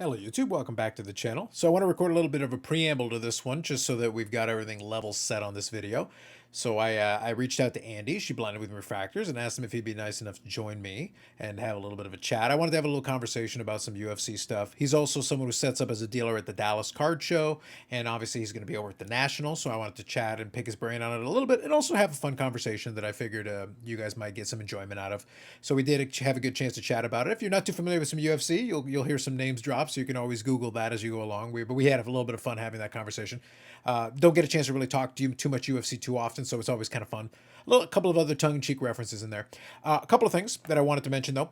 Hello YouTube, welcome back to the channel. So I want to record a little bit of a preamble to this one just so that we've got everything level set on this video. So I reached out to Andy, she blinded with refractors, and asked him if he'd be nice enough to join me and have a little bit of a chat. I wanted to have a little conversation about some UFC stuff. He's also someone who sets up as a dealer at the Dallas Card Show, and obviously he's going to be over at the National, so I wanted to chat and pick his brain on it a little bit and also have a fun conversation that I figured you guys might get some enjoyment out of. So we did have a good chance to chat about it. If you're not too familiar with some UFC, you'll hear some names drop, so you can always Google that as you go along. But we had a little bit of fun having that conversation. Don't get a chance to really talk to you too much UFC too often, so it's always kind of fun. A couple of other tongue-in-cheek references in there. A couple of things that I wanted to mention though.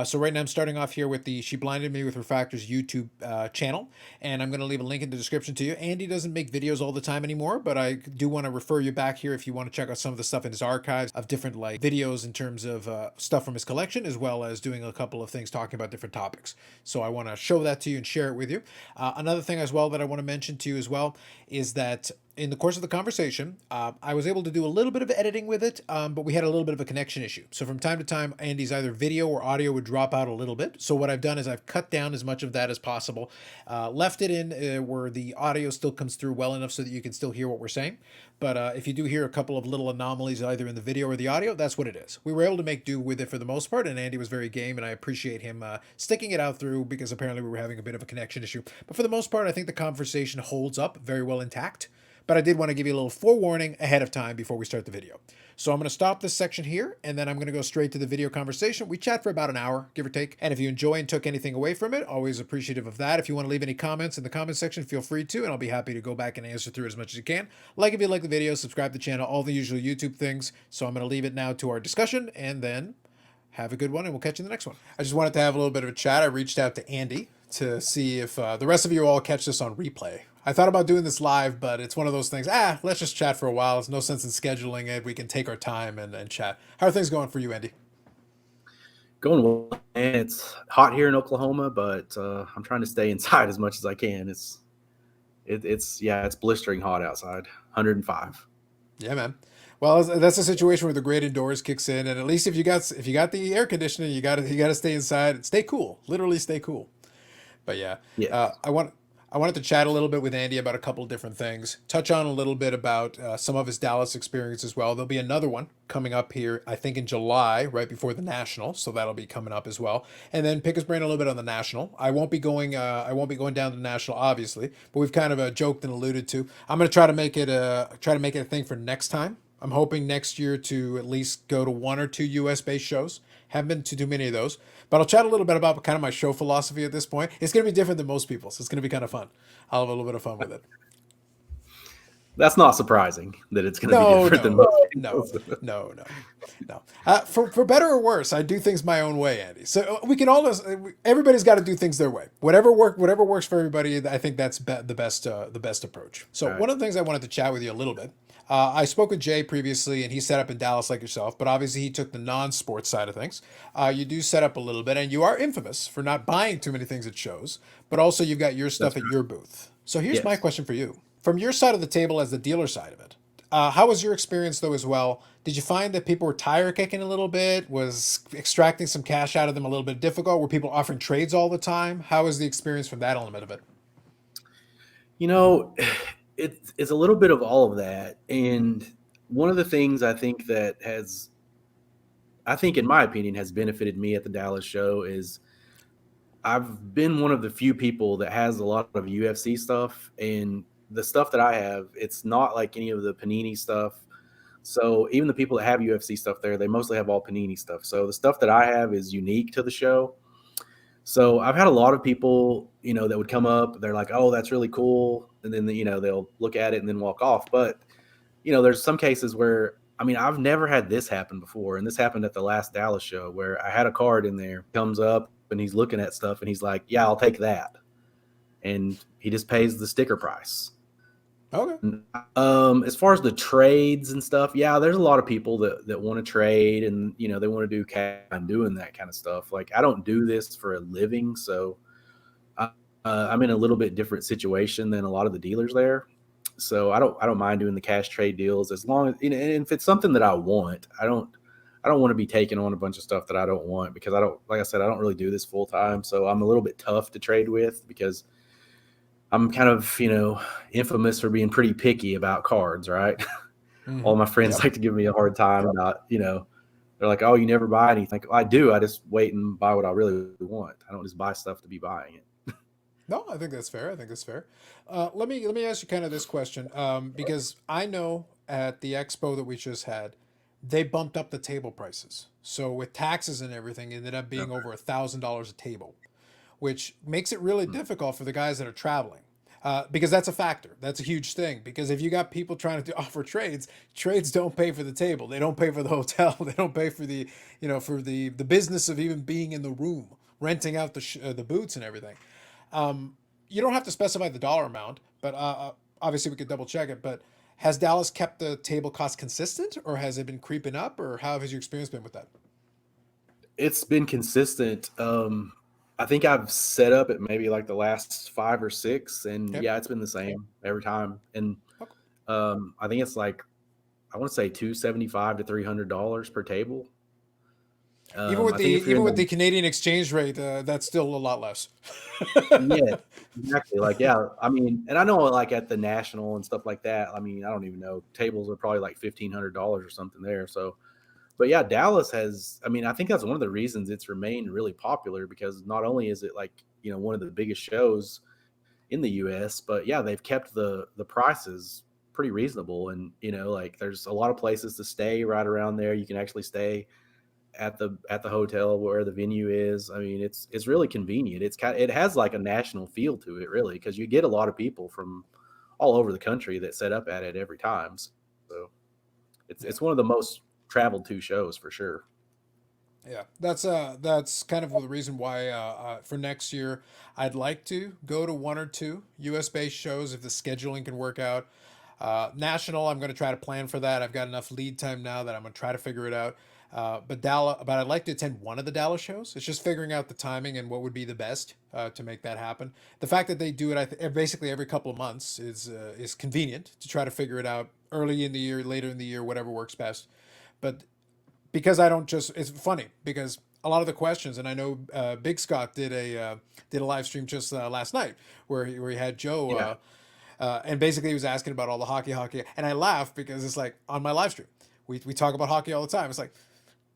So right now I'm starting off here with the She Blinded Me with Refractors YouTube channel, and I'm going to leave a link in the description to you. Andy doesn't make videos all the time anymore, but I do want to refer you back here if you want to check out some of the stuff in his archives of different like videos in terms of stuff from his collection, as well as doing a couple of things talking about different topics. So I want to show that to you and share it with you. Another thing as well that I want to mention to you as well is that in the course of the conversation, I was able to do a little bit of editing with it, but we had a little bit of a connection issue. So from time to time, Andy's either video or audio would drop out a little bit. So what I've done is I've cut down as much of that as possible, left it in where the audio still comes through well enough so that you can still hear what we're saying. But if you do hear a couple of little anomalies either in the video or the audio, that's what it is. We were able to make do with it for the most part, and Andy was very game, and I appreciate him sticking it out through because apparently we were having a bit of a connection issue. But for the most part, I think the conversation holds up very well intact. But I did want to give you a little forewarning ahead of time before we start the video. So I'm going to stop this section here, and then I'm going to go straight to the video conversation. We chat for about an hour, give or take. And if you enjoy and took anything away from it, always appreciative of that. If you want to leave any comments in the comment section, feel free to, and I'll be happy to go back and answer through as much as you can. Like if you like the video, subscribe to the channel, all the usual YouTube things. So I'm going to leave it now to our discussion, and then have a good one, and we'll catch you in the next one. I just wanted to have a little bit of a chat. I reached out to Andy to see if the rest of you all catch this on replay. I thought about doing this live, but it's one of those things, let's just chat for a while. There's no sense in scheduling it. We can take our time and chat. How are things going for you, Andy? Going well, man. It's hot here in Oklahoma, but I'm trying to stay inside as much as I can. It's blistering hot outside, 105. Yeah, man. Well, that's a situation where the great indoors kicks in, and at least if you got the air conditioning, you got to stay inside, stay cool, literally stay cool. But yeah, Yes. I wanted to chat a little bit with Andy about a couple of different things. Touch on a little bit about some of his Dallas experience as well. There'll be another one coming up here, I think in July, right before the National, so that'll be coming up as well. And then pick his brain a little bit on the National. I won't be going down to the National, obviously, but we've kind of joked and alluded to. I'm going to try to make it a thing for next time. I'm hoping next year to at least go to one or two US based shows. Haven't been to too many of those. But I'll chat a little bit about kind of my show philosophy at this point. It's going to be different than most people's. It's going to be kind of fun. I'll have a little bit of fun with it. That's not surprising that it's going to be No, different than no, most no, people's. no, no, no. For better or worse, I do things my own way, Andy. So we can all everybody's got to do things their way. Whatever works for everybody. I think that's the best approach. So Right. one of the things I wanted to chat with you a little bit. I spoke with Jay previously, and he set up in Dallas like yourself, but obviously he took the non-sports side of things. You do set up a little bit, and you are infamous for not buying too many things at shows, but also you've got your stuff That's at right. your booth. So here's my Yes. question for you. From your side of the table as the dealer side of it, how was your experience though as well? Did you find that people were tire kicking a little bit? Was extracting some cash out of them a little bit difficult? Were people offering trades all the time? How was the experience from that element of it? You know, it's a little bit of all of that. And one of the things I think, in my opinion, has benefited me at the Dallas show is I've been one of the few people that has a lot of UFC stuff, and the stuff that I have, it's not like any of the Panini stuff. So even the people that have UFC stuff there, they mostly have all Panini stuff. So the stuff that I have is unique to the show. So I've had a lot of people, that would come up. They're like, "Oh, that's really cool," and then they'll look at it and then walk off. But there's some cases where I've never had this happen before, and this happened at the last Dallas show where I had a card in there, comes up and he's looking at stuff and he's like, "Yeah, I'll take that," and he just pays the sticker price. Okay. As far as the trades and stuff, yeah, there's a lot of people that want to trade and they want to do cash and doing that kind of stuff. Like I don't do this for a living, so I'm in a little bit different situation than a lot of the dealers there. So I don't mind doing the cash trade deals as long as and if it's something that I want. I don't want to be taking on a bunch of stuff that I don't want, because I don't, like I said, I don't really do this full time. So I'm a little bit tough to trade with, because I'm kind of, infamous for being pretty picky about cards, right? All my friends Yep. like to give me a hard time about, they're like, "Oh, you never buy anything." Like, well, I do. I just wait and buy what I really want. I don't just buy stuff to be buying it. No, I think that's fair. I think that's fair. Let me ask you kind of this question, because I know at the expo that we just had, they bumped up the table prices. So with taxes and everything, it ended up being Okay. over $1,000 a table, which makes it really Hmm. difficult for the guys that are traveling. Because that's a factor. That's a huge thing. Because if you got people trying to offer trades, trades don't pay for the table. They don't pay for the hotel. They don't pay for for the business of even being in the room, renting out the boots and everything. You don't have to specify the dollar amount, but obviously we could double check it. But has Dallas kept the table cost consistent, or has it been creeping up, or how has your experience been with that? It's been consistent. I think I've set up at maybe like the last 5 or 6, and Okay. yeah, it's been the same every time. And Okay. I think it's like, I want to say $275 to $300 per table. Even with I the think if you're even in with the the Canadian exchange rate, that's still a lot less. Yeah, exactly. Like, yeah, I mean, and I know like at the national and stuff like that. I mean, I don't even know, tables are probably like $1,500 or something there. So, but yeah, Dallas has. I mean, I think that's one of the reasons it's remained really popular, because not only is it like, one of the biggest shows in the U.S., but yeah, they've kept the prices pretty reasonable, and like there's a lot of places to stay right around there. You can actually stay at the hotel where the venue is. I mean, it's really convenient. It has like a national feel to it, really, because you get a lot of people from all over the country that set up at it every time. So Yeah. it's one of the most traveled to shows for sure. Yeah, that's kind of the reason why for next year I'd like to go to one or two U.S. based shows if the scheduling can work out. National, I'm going to try to plan for that. I've got enough lead time now that I'm going to try to figure it out. But I'd like to attend one of the Dallas shows. It's just figuring out the timing and what would be the best to make that happen. The fact that they do it, basically every couple of months is convenient to try to figure it out early in the year, later in the year, whatever works best. But because I don't just it's funny because a lot of the questions, and I know Big Scott did a live stream just last night where he had Joe Yeah, and basically he was asking about all the hockey, and I laugh because it's like on my live stream we talk about hockey all the time. It's like,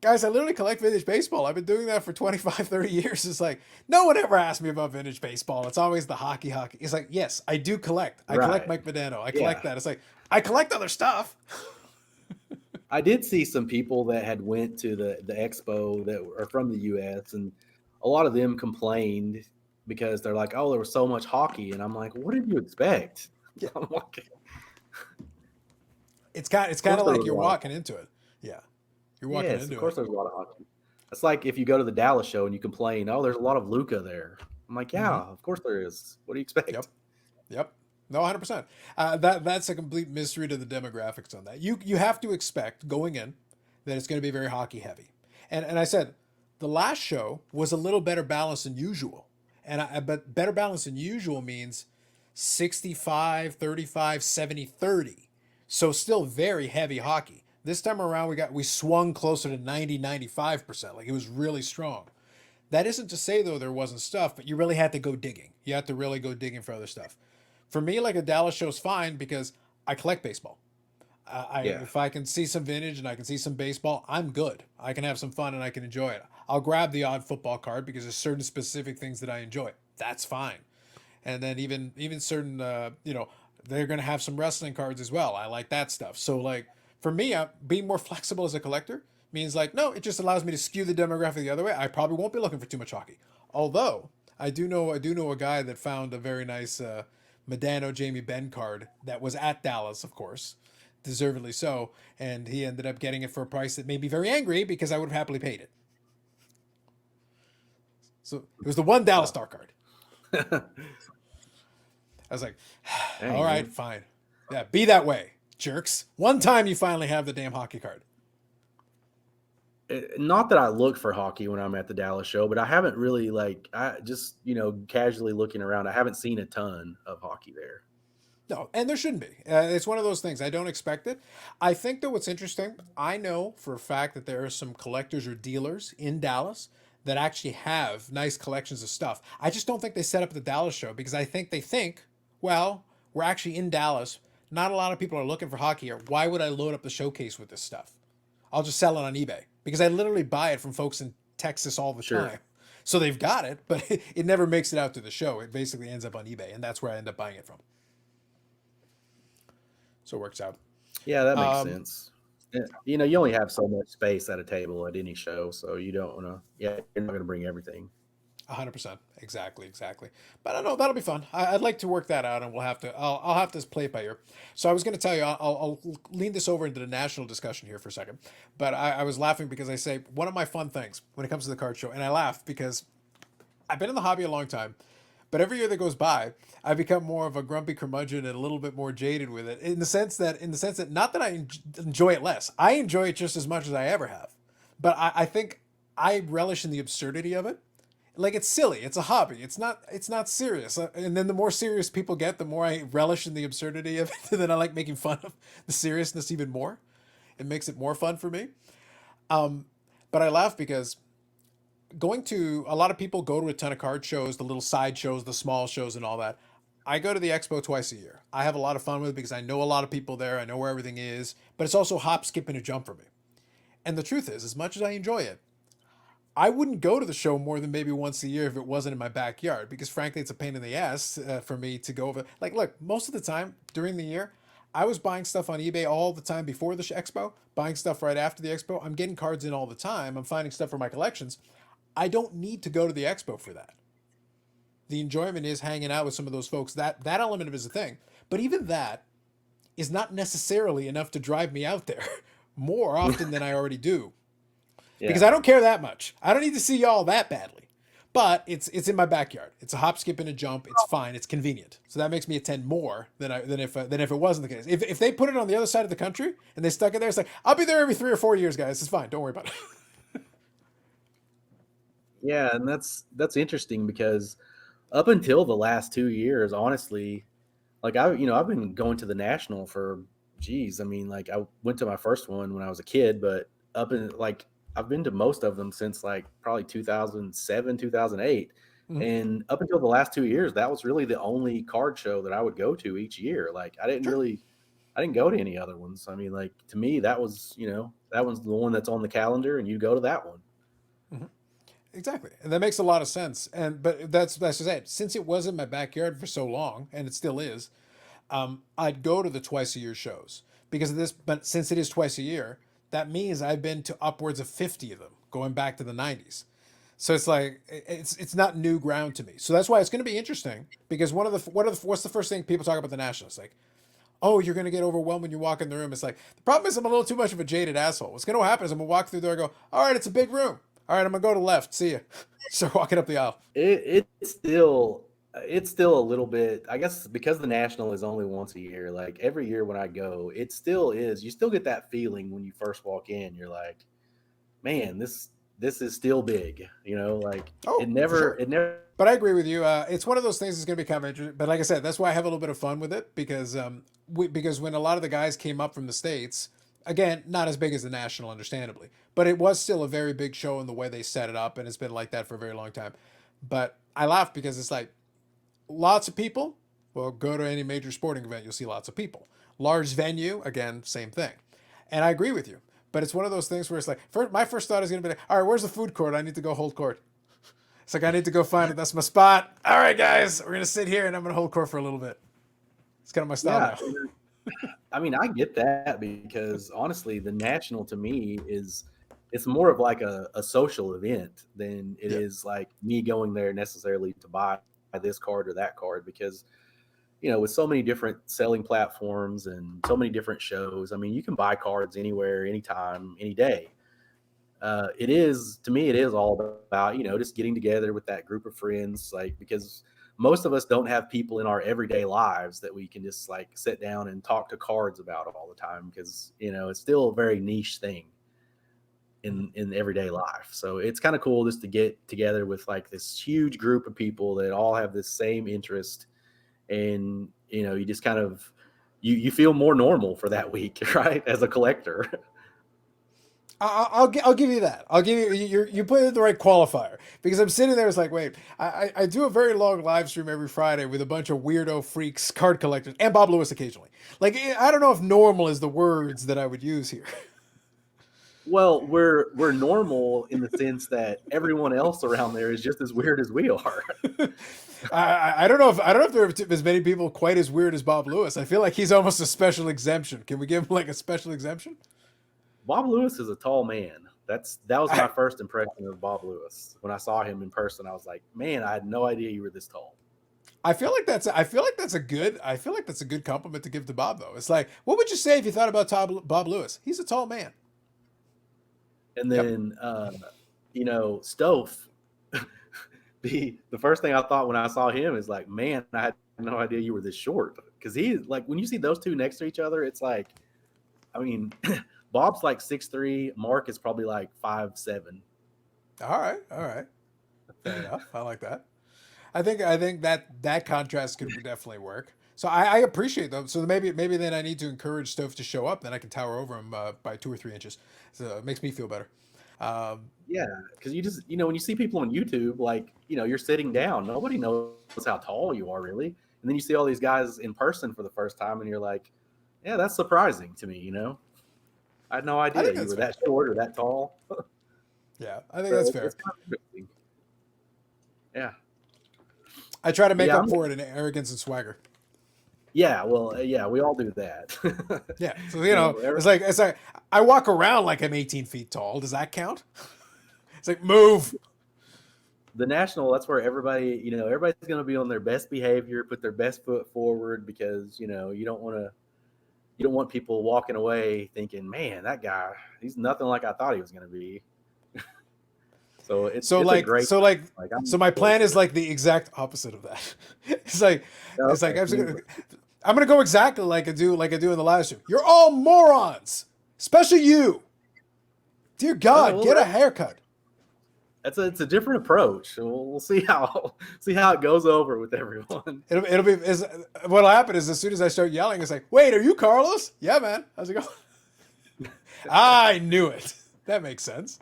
guys, I literally collect vintage baseball. I've been doing that for 25, 30 years. It's like, no one ever asked me about vintage baseball. It's always the hockey. It's like, yes, I do collect. I collect right. Mike Modano. I collect Yeah, that. It's like, I collect other stuff. I did see some people that had went to the expo that are from the U.S., and a lot of them complained because they're like, "Oh, there was so much hockey," and I'm like, "What did you expect?" Yeah. I'm like, It's "Of kind course of there like was a you're lot of walking into it. Yeah. You're walking Yes, of into course it. there's a lot of hockey. It's like if you go to the Dallas show and you complain, "Oh, there's a lot of Luca there." I'm like, "Yeah, Mm-hmm. of course there is. What do you Yep. expect?" Yep. No, 100%. That's a complete mystery to the demographics on that. You have to expect going in that it's going to be very hockey heavy. And I said the last show was a little better balanced than usual. But better balanced than usual means 65, 35, 70, 30. So still very heavy hockey. This time around we swung closer to 90, 95%. Like it was really strong. That isn't to say though there wasn't stuff, but you really had to go digging. You had to really go digging for other stuff. For me, like a Dallas show's fine because I collect baseball. Yeah, If I can see some vintage and I can see some baseball, I'm good. I can have some fun and I can enjoy it. I'll grab the odd football card because there's certain specific things that I enjoy. That's fine. And then even certain they're gonna have some wrestling cards as well. I like that stuff. So like for me, being more flexible as a collector means like no, it just allows me to skew the demographic the other way. I probably won't be looking for too much hockey. Although I do know a guy that found a very nice Medano Jamie Benn card that was at Dallas, of course, deservedly so, and he ended up getting it for a price that made me very angry because I would have happily paid it. So it was the one Dallas wow. Star card. I was like, Dang, all right, man. fine. Yeah, be that way, jerks. One time you finally have the damn hockey card. Not that I look for hockey when I'm at the Dallas show, but I haven't really, like, I just casually looking around. I haven't seen a ton of hockey there. No, and there shouldn't be. It's one of those things. I don't expect it. I think that what's interesting, I know for a fact that there are some collectors or dealers in Dallas that actually have nice collections of stuff. I just don't think they set up the Dallas show because I think they think, well, we're actually in Dallas. Not a lot of people are looking for hockey here. Why would I load up the showcase with this stuff? I'll just sell it on eBay because I literally buy it from folks in Texas all the Sure. time. So they've got it, but it never makes it out to the show. It basically ends up on eBay, and that's where I end up buying it from. So it works out. Yeah, that makes Um, sense. You know, you only have so much space at a table at any show, so you don't want to. Yeah, you're not going to bring everything. 100%. Exactly, exactly. But I don't know, that'll be fun. I'd like to work that out, and I'll have to play it by ear. So I was going to tell you, I'll lean this over into the national discussion here for a second. But I was laughing because I say one of my fun things when it comes to the card show, and I laugh because I've been in the hobby a long time, but every year that goes by, I become more of a grumpy curmudgeon and a little bit more jaded with it. In the sense that not that I enjoy it less, I enjoy it just as much as I ever have. But I think I relish in the absurdity of it. Like it's silly, it's a hobby. It's not serious. And then the more serious people get, the more I relish in the absurdity of it. And then I like making fun of the seriousness even more. It makes it more fun for me. But I laugh because going to a lot of people go to a ton of card shows, the little side shows, the small shows, and all that. I go to the expo twice a year. I have a lot of fun with it because I know a lot of people there. I know where everything is, but it's also hop, skip, and a jump for me. And the truth is, as much as I enjoy it, I wouldn't go to the show more than maybe once a year if it wasn't in my backyard because, frankly, it's a pain in the ass for me to go over. Like, look, most of the time during the year, I was buying stuff on eBay all the time before the expo, buying stuff right after the expo. I'm getting cards in all the time. I'm finding stuff for my collections. I don't need to go to the expo for that. The enjoyment is hanging out with some of those folks. That element of it is a thing. But even that is not necessarily enough to drive me out there more often than I already do. Because Yeah. I don't care that much. I don't need to see y'all that badly. But it's in my backyard. It's a hop, skip, and a jump. It's fine. It's convenient. So that makes me attend more than if it wasn't the case. If they put it on the other side of the country and they stuck it there, it's like I'll be there every 3 or 4 years, guys. It's fine. Don't worry about it. Yeah, and that's interesting because up until the last 2 years, honestly, like I've been going to the national for, geez, I mean, like I went to my first one when I was a kid, but up in like I've been to most of them since like probably 2007, 2008. Mhm. And up until the last 2 years, that was really the only card show that I would go to each year. Like Sure. I didn't go to any other ones. I mean, like to me, that was, that was the one that's on the calendar and you go to that one. Mhm. Exactly, and that makes a lot of sense. And but that's just it. Since it was in my backyard for so long, and it still is, I'd go to the twice a year shows because of this. But since it is twice a year, that means I've been to upwards of 50 of them, going back to the 90s. So it's like it's not new ground to me. So that's why it's going to be interesting because what's the first thing people talk about the Nationals like? Oh, you're going to get overwhelmed when you walk in the room. It's like the problem is I'm a little too much of a jaded asshole. What's going to happen is I'm going to walk through the door and go, all right, it's a big room. All right, I'm going to go to the left. See you. Start walking up the aisle. It's still a little bit, I guess, because the national is only once a year. Like every year when I go, it still is. You still get that feeling when you first walk in. You're like, man, this is still big. Like Oh, for sure. it never. But I agree with you. It's one of those things that's going to be kind of interesting. But like I said, that's why I have a little bit of fun with it because when a lot of the guys came up from the states, again, not as big as the national, understandably, but it was still a very big show in the way they set it up, and it's been like that for a very long time. But I laugh because it's like lots of people. Well, go to any major sporting event, you'll see lots of people. Large venue, again, same thing. And I agree with you. But it's one of those things where it's like, my first thought is going to be like, all right, where's the food court? I need to go hold court. It's like I need to go find it. That's my spot. All right, guys, we're gonna sit here and I'm gonna hold court for a little bit. It's kind of my style Yeah, now. I mean, I get that because honestly, the national to me is it's more of like a social event than it Yeah. is like me going there necessarily to buy this card or that card because with so many different selling platforms and so many different shows, I mean, you can buy cards anywhere, anytime, any day. It is, to me, it is all about, just getting together with that group of friends, like, because most of us don't have people in our everyday lives that we can just like sit down and talk to cards about all the time because, it's still a very niche thing Mhm. in everyday life. So it's kind of cool just to get together with like this huge group of people that all have this same interest and you just kind of you feel more normal for that week, right? As a collector. I'll give you that. I'll give you put in the right qualifier, because I'm sitting there. It's like, wait, I do a very long live stream every Friday with a bunch of weirdo freaks, card collectors, and Bob Lewis occasionally. Like, I don't know if normal is the words that I would use here. Well, we're normal in the sense that everyone else around there is just as weird as we are. I don't know if there are as many people quite as weird as Bob Lewis. I feel like he's almost a special exemption. Can we give him like a special exemption? Bob Lewis is a tall man. That was my first impression of Bob Lewis. When I saw him in person, I was like, man, I had no idea you were this tall. I feel like that's a good compliment to give to Bob, though. It's like, what would you say if you thought about Bob Lewis? He's a tall man. And then Stove, the first thing I thought when I saw him is like, man, I had no idea you were this short. Because he, like, when you see those two next to each other, it's like, I mean, Bob's like 6'3", Mark is probably like 5'7". All right. Fair enough. I like that. I think that contrast could definitely work. So I appreciate them. So maybe then I need to encourage Stove to show up. Then I can tower over him by 2 or 3 inches. So it makes me feel better. Yeah, because you just when you see people on YouTube, like you're sitting down, nobody knows how tall you are really, and then you see all these guys in person for the first time, and you're like, yeah, that's surprising to me. I had no idea you were that short or that tall. Yeah, I think that's fair. It's kind of interesting. Yeah. I try to make up for it in arrogance and swagger. Yeah, well, yeah, we all do that. Yeah, so it's like I walk around like I'm 18 feet tall. Does that count? It's like, move. The national, that's where everybody's going to be on their best behavior, put their best foot forward, because you don't want people walking away thinking, man, that guy, he's nothing like I thought he was going to be. So my plan is like the exact opposite of that. It's like I'm gonna go exactly like I do in the live stream. You're all morons, especially you. Dear God, get a haircut. It's a different approach. We'll see how it goes over with everyone. It'll be what'll happen is, as soon as I start yelling, it's like, wait, are you Carlos? Yeah, man. How's it going? I knew it. That makes sense.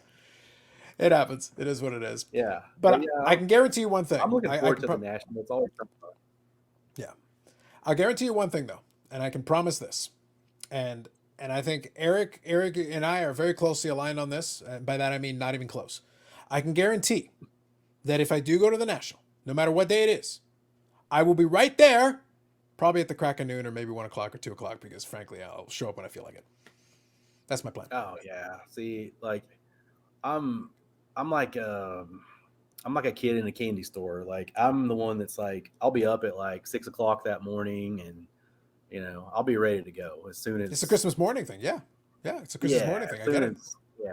It happens. It is what it is. Yeah. But I can guarantee you one thing. I'm looking forward to the national. It's always fun. Yeah. I'll guarantee you one thing, though, and I can promise this. And I think Eric and I are very closely aligned on this. And by that, I mean not even close. I can guarantee that if I do go to the national, no matter what day it is, I will be right there, probably at the crack of noon or maybe 1 o'clock or 2 o'clock, because frankly, I'll show up when I feel like it. That's my plan. Oh yeah. See, like I'm like a kid in a candy store. Like, I'm the one that's like, I'll be up at like 6 o'clock that morning, and I'll be ready to go as soon as it's a Christmas morning thing. Yeah, it's a Christmas morning thing. I get it. Yeah,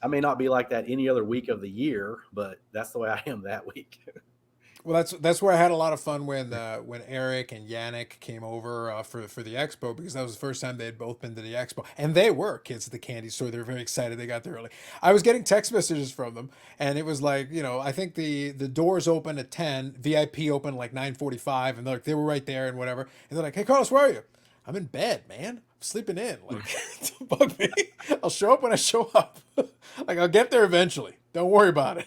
I may not be like that any other week of the year, but that's the way I am that week. Well, that's where I had a lot of fun when Eric and Yannick came over for the expo, because that was the first time they had both been to the expo, and they were kids at the candy store. They were very excited. They got there early. I was getting text messages from them, and it was like, I think the doors open at 10, VIP open like 9:45, and they were right there and whatever. And they're like, "Hey, Carlos, where are you?" "I'm in bed, man. I'm sleeping in." Like, don't bug me. I'll show up when I show up. Like, I'll get there eventually. Don't worry about it.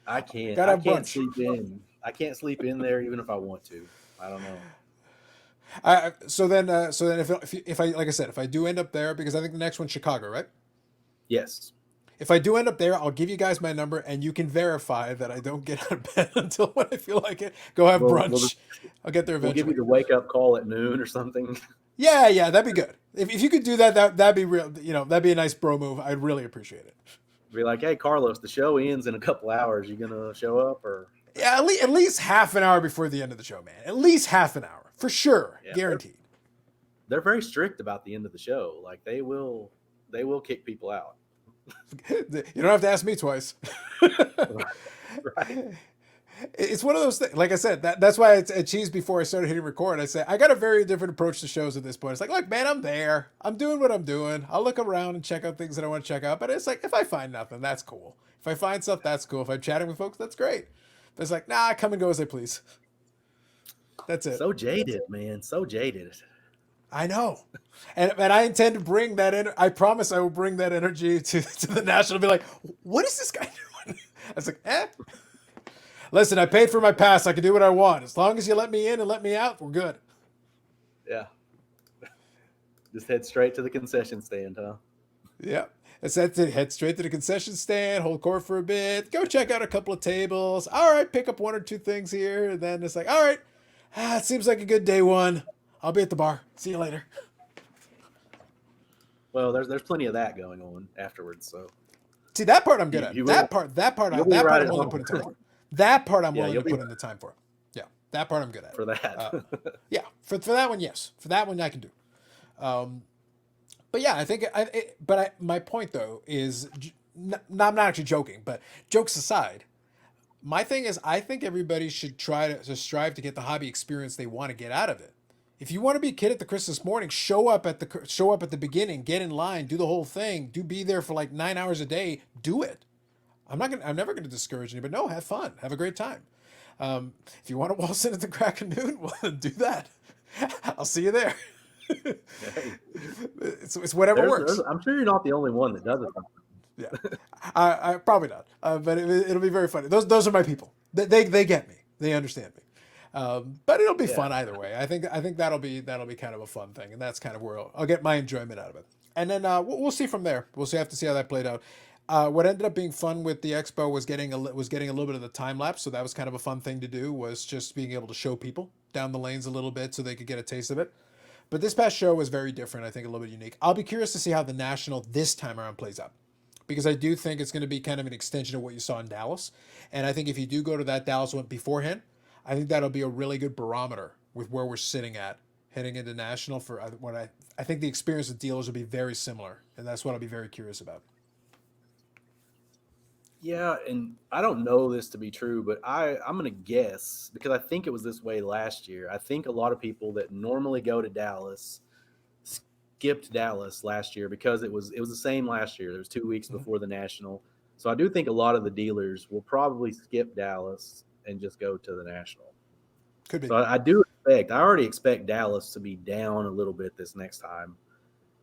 I can't sleep in. I can't sleep in there even if I want to. I don't know. So then if I, like I said, if I do end up there, because I think the next one's Chicago, right? Yes. If I do end up there, I'll give you guys my number, and you can verify that I don't get out of bed until when I feel like it. Go have brunch. I'll get there eventually. We'll give you the wake up call at noon or something. Yeah, that'd be good. If you could do that, that'd be real. That'd be a nice bro move. I'd really appreciate it. Be like, hey, Carlos, the show ends in a couple hours. You gonna show up or? Yeah, at least half an hour before the end of the show, man. At least half an hour for sure, guaranteed. They're very strict about the end of the show. Like, they will kick people out. You don't have to ask me twice. Right. It's one of those things. Like I said, that's why I cheesed before I started hitting record. I say I got a very different approach to shows at this point. It's like, look, man, I'm there. I'm doing what I'm doing. I'll look around and check out things that I want to check out. But it's like, if I find nothing, that's cool. If I find stuff, that's cool. If I'm chatting with folks, that's great. But it's like, nah, come and go as I please. That's it. So jaded, man. So jaded. I know. And I intend to bring that in. I promise I will bring that energy to the national. Be like, what is this guy doing? I was like, listen, I paid for my pass. I can do what I want. As long as you let me in and let me out, we're good. Yeah. Just head straight to the concession stand, huh? Yeah. That's it. Head straight to the concession stand, hold court for a bit, go check out a couple of tables. All right, pick up one or two things here. And then it's like, all right, it seems like a good day one. I'll be at the bar. See you later. Well, there's plenty of that going on afterwards. So See, that part I'm good you, at. you will you'll be That part right I'm at willing to home. put in time for. That part I'm Yeah, willing you'll to be put right in the time for. Yeah, that part I'm good at. for that. Yeah, for that one, yes. For that one, I can do. But yeah, I think. My point though is, I'm not actually joking. But jokes aside, my thing is, I think everybody should try to strive to get the hobby experience they want to get out of it. If you want to be a kid at the Christmas morning, show up at the beginning, get in line, do the whole thing, be there for like 9 hours a day, do it. I'm never gonna discourage anybody. No, have fun, have a great time. If you want to waltz in at the crack of noon, well, do that. I'll see you there. Hey, It's whatever there's works. I'm sure you're not the only one that does it. Yeah, I probably not, but it'll be very funny. Those are my people. They get me. They understand me. But it'll be Yeah. fun either way. I think that'll be kind of a fun thing, and that's kind of where I'll get my enjoyment out of it. And then we'll see from there. We'll see. Have to see how that played out. What ended up being fun with the expo was getting a little bit of the time lapse. So that was kind of a fun thing to do. Was just being able to show people down the lanes a little bit so they could get a taste of it. But this past show was very different. I think a little bit unique. I'll be curious to see how the national this time around plays out, because I do think it's going to be kind of an extension of what you saw in Dallas. And I think if you do go to that Dallas one beforehand, I think that'll be a really good barometer with where we're sitting at heading into national for what I think the experience with dealers will be very similar. And that's what I'll be very curious about. Yeah, and I don't know this to be true, but I'm gonna guess because I think it was this way last year. I think a lot of people that normally go to Dallas skipped Dallas last year because it was the same last year. There was 2 weeks Mhm. before the national, so I do think a lot of the dealers will probably skip Dallas and just go to the national. Could be. So I already expect Dallas to be down a little bit this next time,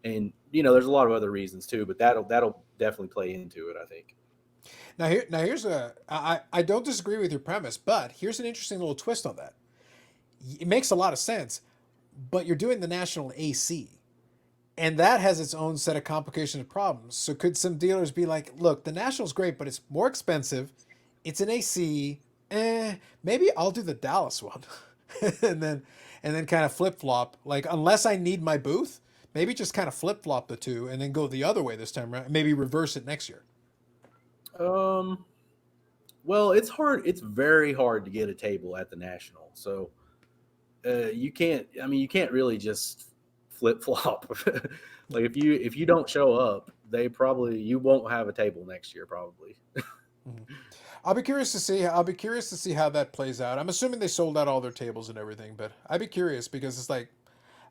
and there's a lot of other reasons too, but that'll definitely play into it. I think. Now here's I don't disagree with your premise, but here's an interesting little twist on that. It makes a lot of sense, but you're doing the national AC. And that has its own set of complications and problems. So could some dealers be like, look, the National's great, but it's more expensive. It's an AC. Maybe I'll do the Dallas one. and then kind of flip flop. Like, unless I need my booth, maybe just kind of flip flop the two and then go the other way this time around. Maybe reverse it next year. Um, well, it's hard. It's very hard to get a table at the national. So you can't. I mean, you can't really just flip flop. Like if you don't show up, you won't have a table next year probably. Mhm. I'll be curious to see. I'll be curious to see how that plays out. I'm assuming they sold out all their tables and everything, but I'd be curious because it's like,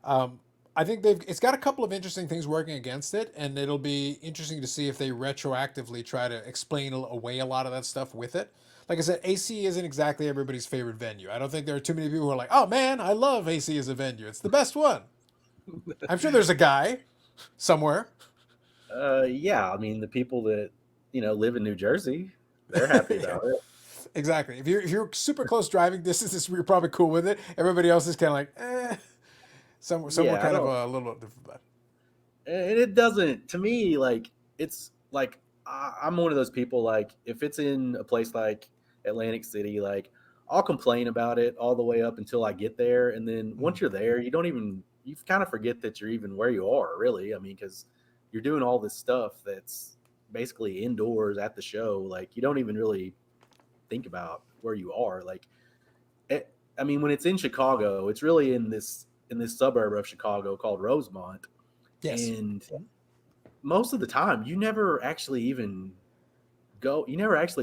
um, I think it's got a couple of interesting things working against it, and it'll be interesting to see if they retroactively try to explain away a lot of that stuff with it. Like I said, AC isn't exactly everybody's favorite venue. I don't think there are too many people who are like, "Oh man, I love AC as a venue. It's the best one." I'm sure there's a guy somewhere. Yeah, I mean the people that live in New Jersey, they're happy Yeah, about it. exactly. If you're super close driving distances, you're probably cool with it. Everybody else is kind of like, somewhere Yeah, I kind of don't. a little bit different. But And it doesn't to me like it's like I'm one of those people like if it's in a place like Atlantic City, like I'll complain about it all the way up until I get there, and then once you're there, you kind of forget that you're even where you are really. I mean, because you're doing all this stuff that's basically indoors at the show, like you don't even really think about where you are. Like, I mean, when it's in Chicago, it's really in this suburb of Chicago called Rosemont, yes, and most of the time you never actually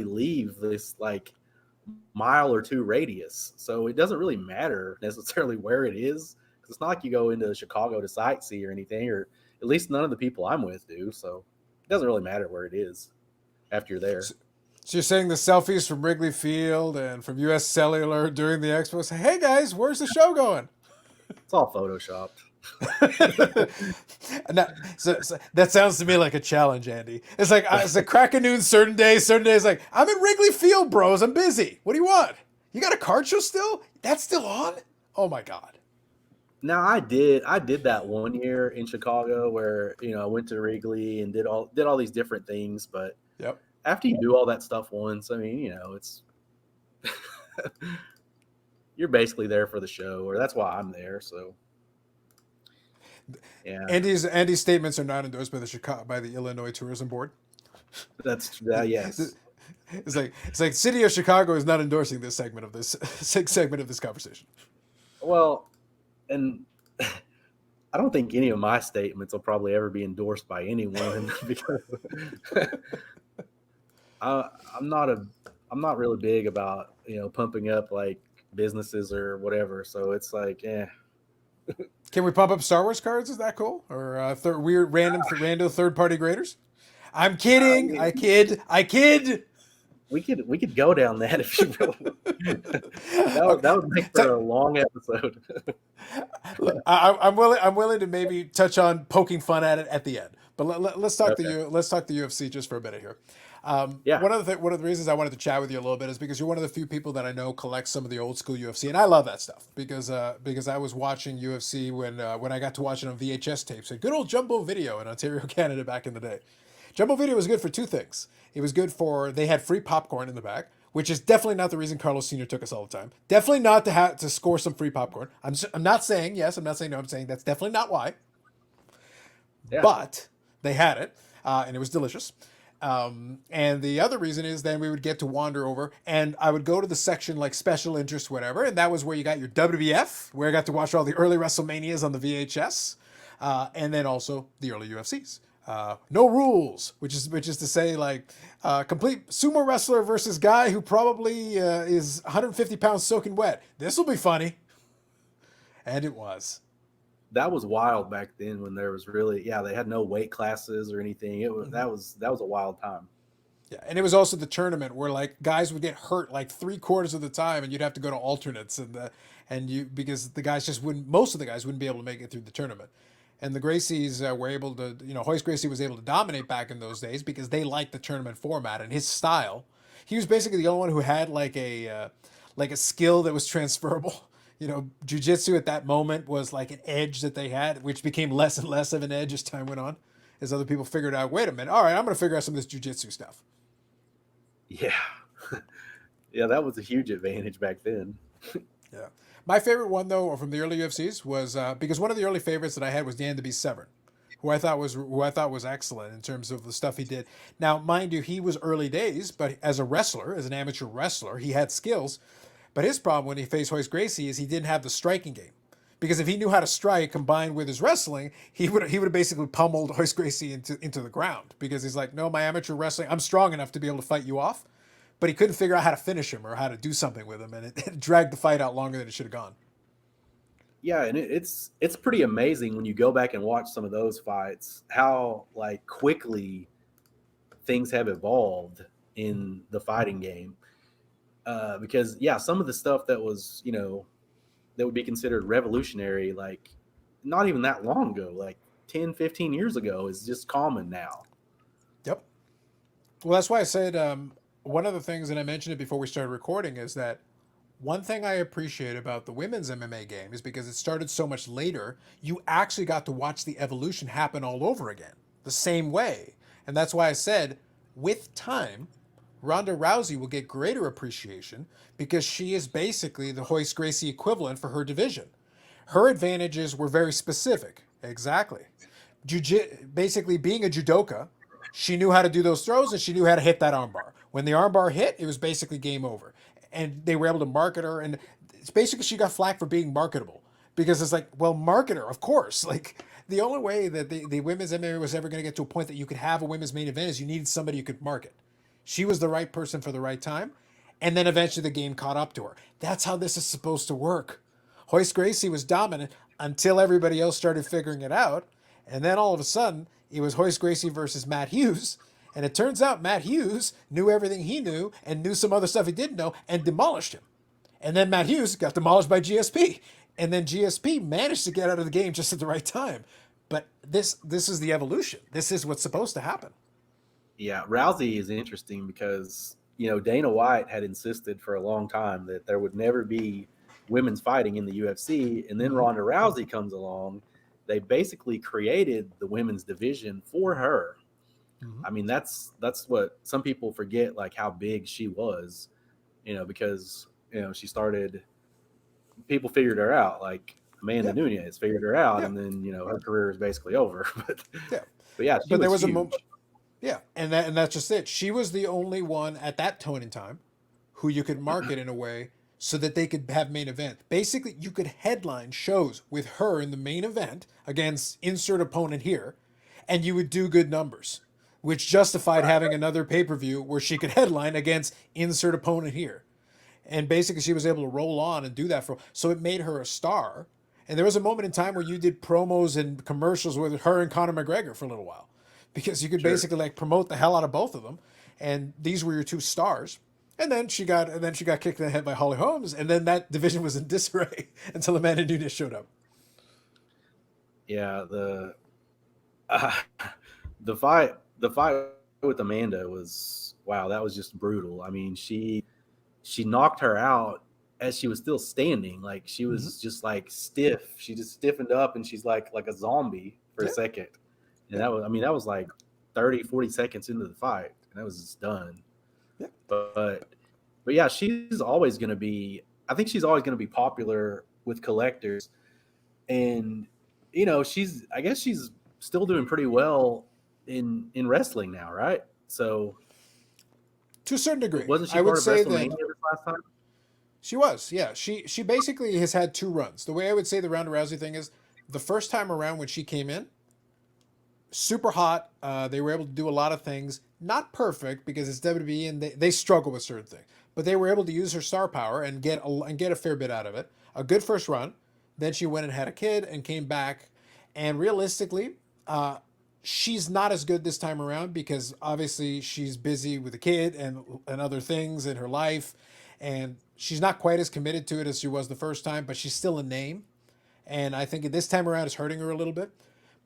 leave this like mile or two radius, so it doesn't really matter necessarily where it is because it's not like you go into Chicago to sightsee or anything, or at least none of the people I'm with do, so it doesn't really matter where it is after you're there. So you're saying the selfies from Wrigley Field and from US Cellular during the expo say, hey guys, where's the show going? It's all photoshopped. No, so that sounds to me like a challenge, Andy. It's like crack a noon certain days like, I'm in Wrigley Field, bros. I'm busy. What do you want? You got a card show still? That's still on? Oh my God. Now I did that one year in Chicago where I went to Wrigley and did all these different things, but Yep. after you do all that stuff once, I mean, it's you're basically there for the show, or that's why I'm there. So yeah, Andy's statements are not endorsed by the Illinois Tourism Board. that's yes. It's like City of Chicago is not endorsing this segment of this segment of this conversation. Well, and I don't think any of my statements will probably ever be endorsed by anyone because I, I'm not a I'm not really big about pumping up like businesses or whatever. So it's like, Can we pump up Star Wars cards? Is that cool? Or weird random third party graders? I'm I kidding. mean, I kid. we could go down that if you really. That would make for a long episode. I'm willing to maybe touch on poking fun at it at the end. But let's talk Okay. let's talk the UFC just for a minute here. Yeah. One of the reasons I wanted to chat with you a little bit is because you're one of the few people that I know collects some of the old school UFC, and I love that stuff because I was watching UFC when I got to watch it on VHS tapes, a good old Jumbo Video in Ontario, Canada back in the day. Jumbo Video was good for two things. It was good for they had free popcorn in the back, which is definitely not the reason Carlos Sr. took us all the time. Definitely not to score some free popcorn. I'm not saying yes. I'm not saying no. I'm saying that's definitely not why. Yeah. But they had it, and it was delicious. And the other reason is then we would get to wander over, and I would go to the section like special interest, whatever, and that was where you got your WWF, where I got to watch all the early WrestleManias on the VHS, and then also the early UFCs. No rules, which is to say like complete sumo wrestler versus guy who probably is 150 pounds soaking wet. This will be funny, and it was. That was wild back then when there was really, they had no weight classes or anything. It was Mm-hmm. that was a wild time. Yeah, and it was also the tournament where like guys would get hurt like three-quarters of the time, and you'd have to go to alternates, and you because the guys just wouldn't. Most of the guys wouldn't be able to make it through the tournament, and the Gracies were able to. Hoist Gracie was able to dominate back in those days because they liked the tournament format and his style. He was basically the only one who had like a skill that was transferable. Jujitsu at that moment was like an edge that they had, which became less and less of an edge as time went on, as other people figured out. Wait a minute, all right, I'm going to figure out some of this jujitsu stuff. Yeah. Yeah, that was a huge advantage back then. Yeah. My favorite one though from the early UFCs was because one of the early favorites that I had was Dan the Beast Severn, who I thought was excellent in terms of the stuff he did. Now, mind you, he was early days, but as a wrestler, as an amateur wrestler, he had skills. But his problem when he faced Hoist Gracie is he didn't have the striking game. Because if he knew how to strike combined with his wrestling, he would have basically pummeled Hoist Gracie into the ground. Because he's like, no, my amateur wrestling, I'm strong enough to be able to fight you off, but he couldn't figure out how to finish him or how to do something with him, and it dragged the fight out longer than it should have gone. Yeah, and it's pretty amazing when you go back and watch some of those fights how like quickly things have evolved in the fighting game. Because some of the stuff that was that would be considered revolutionary like not even that long ago, like 10, 15 years ago, is just common now. Yep. Well, that's why I said one of the things, and I mentioned it before we started recording, is that one thing I appreciate about the women's MMA game is because it started so much later, you actually got to watch the evolution happen all over again, the same way. And that's why I said, with time, Ronda Rousey will get greater appreciation because she is basically the Hoist Gracie equivalent for her division. Her advantages were very specific. Exactly. Basically, being a judoka, she knew how to do those throws and she knew how to hit that armbar. When the armbar hit, it was basically game over. And they were able to market her. And it's basically she got flack for being marketable because it's like, well, market her, of course. Like the only way that the women's MMA was ever going to get to a point that you could have a women's main event is you needed somebody you could market. She was the right person for the right time. And then eventually the game caught up to her. That's how this is supposed to work. Hoist Gracie was dominant until everybody else started figuring it out. And then all of a sudden, it was Hoist Gracie versus Matt Hughes. And it turns out Matt Hughes knew everything he knew and knew some other stuff he didn't know and demolished him. And then Matt Hughes got demolished by GSP. And then GSP managed to get out of the game just at the right time. But this is the evolution. This is what's supposed to happen. Yeah, Rousey is interesting because Dana White had insisted for a long time that there would never be women's fighting in the UFC, and then Ronda Rousey comes along. They basically created the women's division for her. Mm-hmm. I mean, that's what some people forget, like how big she was, because she started. People figured her out, like Amanda Yeah. Nunes figured her out, Yeah. and then her career is basically over. Yeah. But yeah, she But there was was a huge. moment. Yeah, and that's just it. She was the only one at that point in time who you could market in a way so that they could have main event. Basically, you could headline shows with her in the main event against insert opponent here, and you would do good numbers, which justified having another pay-per-view where she could headline against insert opponent here. And basically she was able to roll on and do that so it made her a star. And there was a moment in time where you did promos and commercials with her and Conor McGregor for a little while, because you could Sure. basically like promote the hell out of both of them, and these were your two stars. And then she got kicked in the head by Holly Holmes, and then that division was in disarray until Amanda Nunes showed up. Yeah, uh, the fight with Amanda was, wow, that was just brutal. I mean, she knocked her out as she was still standing. Like she Mm-hmm. was just like stiff. She just stiffened up and she's like a zombie for a Yeah, second. And yeah, that was like 30, 40 seconds into the fight. And that was just done. yeah. But but yeah, she's always gonna be I think she's always gonna be popular with collectors. And I guess she's still doing pretty well in wrestling now, right? So To a certain degree, wasn't she I would part of say WrestleMania that this last time? she was. Yeah, she basically has had two runs. The way I would say the Ronda Rousey thing is, the first time around when she came in, super hot. They were able to do a lot of things. Not perfect because it's WWE and they struggle with certain things. But they were able to use her star power and get a fair bit out of it. A good first run. Then she went and had a kid and came back. And realistically, she's not as good this time around because obviously she's busy with a kid and other things in her life. And she's not quite as committed to it as she was the first time, but she's still a name. And I think this time around is hurting her a little bit.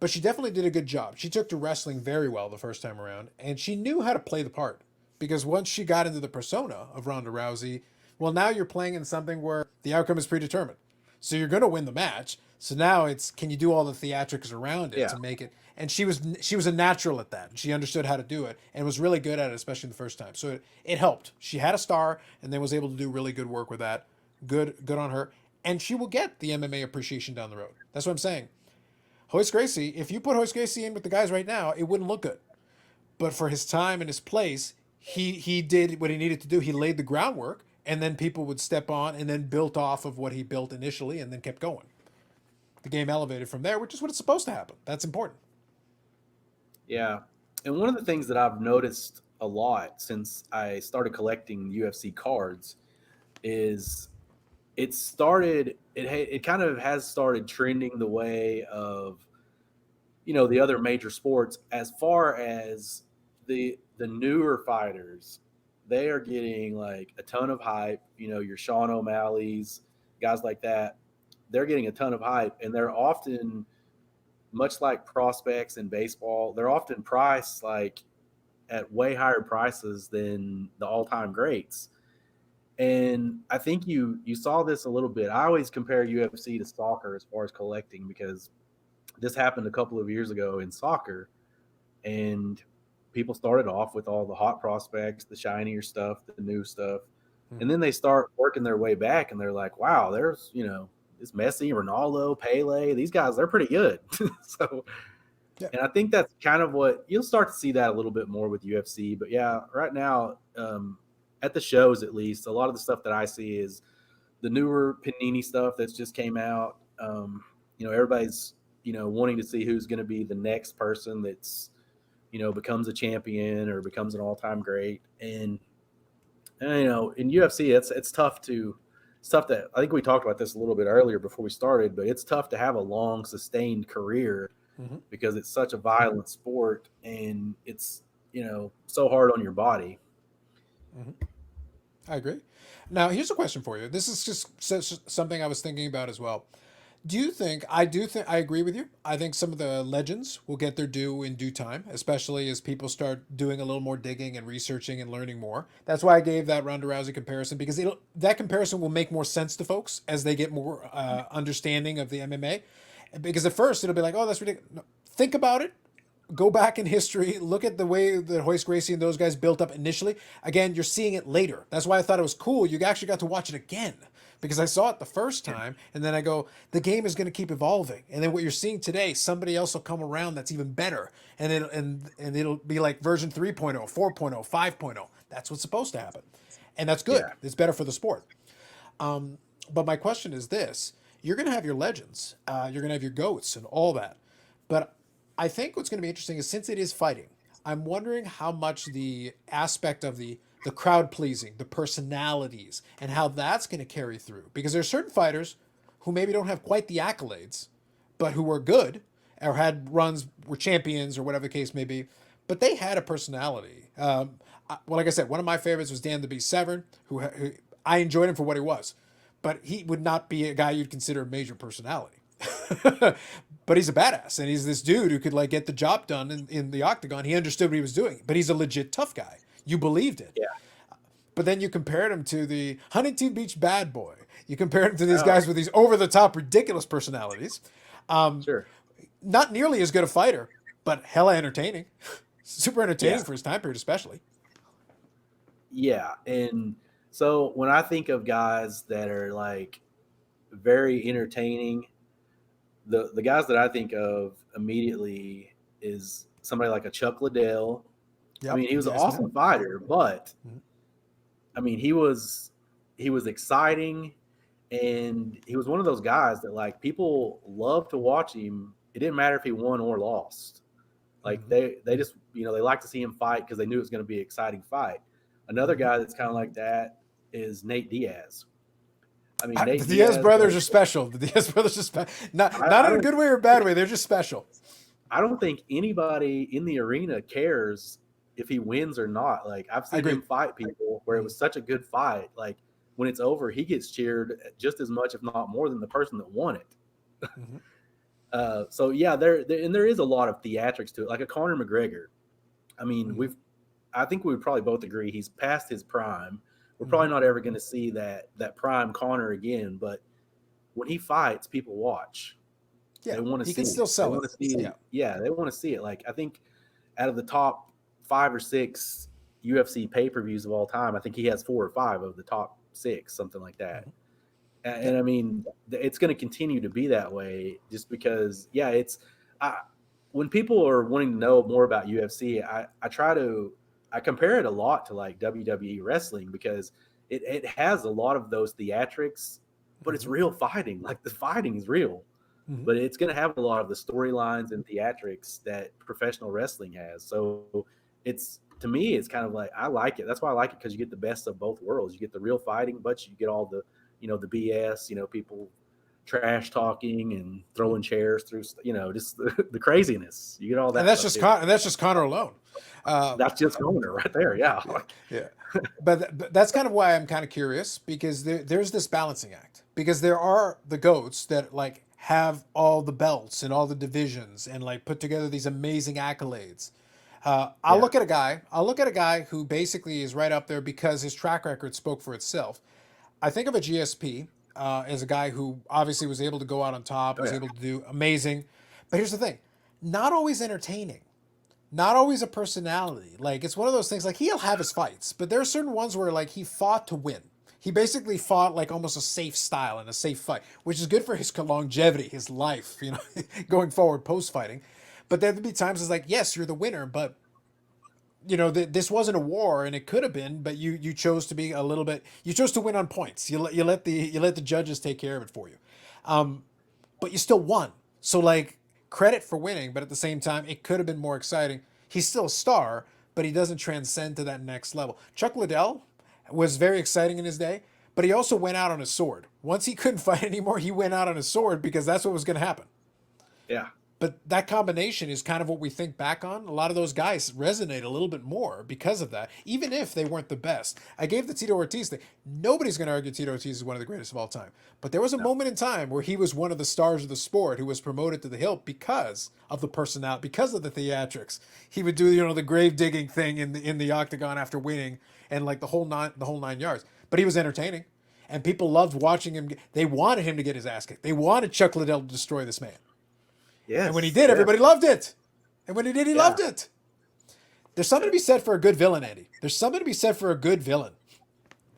But she definitely did a good job. She took to wrestling very well the first time around, and she knew how to play the part. Because once she got into the persona of Ronda Rousey, well, now you're playing in something where the outcome is predetermined. So you're going to win the match. So now it's, can you do all the theatrics around it Yeah. to make it? And she was a natural at that. She understood how to do it and was really good at it, especially the first time. So it helped. She had a star and then was able to do really good work with that. Good on her. And she will get the MMA appreciation down the road. That's what I'm saying. Hoist Gracie, if you put Hoist Gracie in with the guys right now, it wouldn't look good. But for his time and his place, he did what he needed to do. He laid the groundwork, and then people would step on and then built off of what he built initially and then kept going. The game elevated from there, which is what it's supposed to happen. That's important. Yeah. And one of the things that I've noticed a lot since I started collecting UFC cards is it kind of has started trending the way of the other major sports as far as the newer fighters. They are getting like a ton of hype, your Sean O'Malley's, guys like that. They're getting a ton of hype, and they're often, much like prospects in baseball, they're often priced like at way higher prices than the all-time greats. And I think you saw this a little bit. I always compare UFC to soccer as far as collecting, because this happened a couple of years ago in soccer, and people started off with all the hot prospects, the shinier stuff, the new stuff, and Mm-hmm. then they start working their way back, and they're like, wow, there's this Messi, Ronaldo, Pele, these guys, they're pretty good. So, Yeah. and I think that's kind of what you'll start to see that a little bit more with UFC. But yeah, right now, at the shows at least, a lot of the stuff that I see is the newer Panini stuff that's just came out. Everybody's wanting to see who's going to be the next person that's becomes a champion or becomes an all-time great. And in UFC, it's tough to I think we talked about this a little bit earlier before we started, but it's tough to have a long sustained career Mm-hmm. because it's such a violent sport, and it's so hard on your body. Hmm. I agree. Now, here's a question for you. This is just something I was thinking about as well. Do think I agree with you. I think some of the legends will get their due in due time, especially as people start doing a little more digging and researching and learning more. That's why I gave that Ronda Rousey comparison, because that comparison will make more sense to folks as they get more understanding of the MMA. Because at first it'll be like, oh, that's ridiculous. No, think about it. Go back in history, look at the way that Hoist Gracie and those guys built up initially. Again, you're seeing it later. That's why I thought it was cool. You actually got to watch it again, because I saw it the first time, and then I go, the game is going to keep evolving, and then what you're seeing today, somebody else will come around that's even better, and it'll be like version 3.0, 4.0, 5.0. That's what's supposed to happen, and that's good. Yeah, It's better for the sport. But my question is this: you're going to have your legends, you're going to have your goats, and all that. But I think what's going to be interesting is, since it is fighting, I'm wondering how much the aspect of the crowd pleasing, the personalities, and how that's going to carry through. Because there's certain fighters who maybe don't have quite the accolades, but who were good or had runs, were champions or whatever the case may be, but they had a personality. Well, like I said, one of my favorites was Dan the Beast Severn, who I enjoyed him for what he was, but he would not be a guy you'd consider a major personality. But he's a badass, and he's this dude who could like get the job done in the octagon. He understood what he was doing, but he's a legit tough guy. You believed it. yeah, But then you compared him to the Huntington Beach bad boy. You compared him to these oh, guys with these over the top ridiculous personalities. sure, Not nearly as good a fighter, but hella entertaining. Super yeah, entertaining for his time period, especially. yeah. And so when I think of guys that are like very entertaining, the guys that I think of immediately is somebody like a Chuck Liddell. I Yep. mean, he was an Yes, man. awesome fighter, but Mhm. I mean, he was exciting, and he was one of those guys that like people love to watch him. It didn't matter if he won or lost. Like Mhm. they just they like to see him fight because they knew it was going to be an exciting fight. Another Mhm. guy that's kind of like that is Nate Diaz. I mean, The Nate Diaz Diaz, brothers like are special. The Diaz brothers are not I in a don't good way or a bad way. They're just special. I don't think anybody in the arena cares if he wins or not. Like I've I seen agree. him fight people where it Mhm. was such a good fight. Like when it's over, he gets cheered just as much, if not more, than the person that won it. Mhm. So yeah, there is a lot of theatrics to it. Like a Conor McGregor. I mean, Mhm. I think we would probably both agree he's past his prime. We're probably Mhm. not ever going to see that prime Conor again. But when he fights, people watch. They Yeah, want to he see can it. still They sell want it. to see Yeah. it. Yeah, they want to see it. Like I think out of the top 5 or 6 UFC pay-per-views of all time, I think he has 4 or 5 of the top 6, something like that. Mhm. And Yep. I mean, it's going to continue to be that way, just because. Yeah, it's I, when people are wanting to know more about UFC, I compare it a lot to like WWE wrestling, because it has a lot of those theatrics, but it's Mhm. real fighting. Like the fighting is real, Mhm. but it's going to have a lot of the storylines and theatrics that professional wrestling has. So it's, to me, it's kind of like, I like it. That's why I like it, because you get the best of both worlds. You get the real fighting, but you get all the the BS, people trash talking and Mhm. throwing chairs through, just the craziness. You get all And that stuff too. And that's just Connor alone. Uh, That's just Homer right there. Yeah. yeah, yeah. But that's kind of why I'm kind of curious, because there's this balancing act, because there are the goats that like have all the belts and all the divisions and like put together these amazing accolades. Yeah. I'll look at a guy who basically is right up there because his track record spoke for itself. I think of a GSP as a guy who obviously was able to go out on top, Oh was yeah. able to do amazing. But here's the thing, not always entertaining, not always a personality. Like it's one of those things, like he'll have his fights, but there are certain ones where like he fought to win. He basically fought like almost a safe style and a safe fight, which is good for his longevity, his life, going forward post fighting. But there'd be times it's like, yes, you're the winner, but this wasn't a war, and it could have been, but you chose to be a little bit. You chose to win on points. You let the judges take care of it for you, but you still won. So like credit for winning, but at the same time, it could have been more exciting. He's still a star, but he doesn't transcend to that next level. Chuck Liddell was very exciting in his day, but he also went out on a sword. Once he couldn't fight anymore, he went out on a sword because that's what was going to happen. Yeah. But that combination is kind of what we think back on. A lot of those guys resonate a little bit more because of that, even if they weren't the best. I gave the Tito Ortiz thing. Nobody's going to argue Tito Ortiz is one of the greatest of all time. But there was a No. moment in time where he was one of the stars of the sport who was promoted to the hilt because of the personality, because of the theatrics. He would do, the grave digging thing in the octagon after winning, and like the whole nine yards. But he was entertaining, and people loved watching him. They wanted him to get his ass kicked. They wanted Chuck Liddell to destroy this man. And when he Yes. did, Yes. everybody loved it. And when he did, he Yeah. loved it. There's something to be said for a good villain, Andy. There's something to be said for a good villain.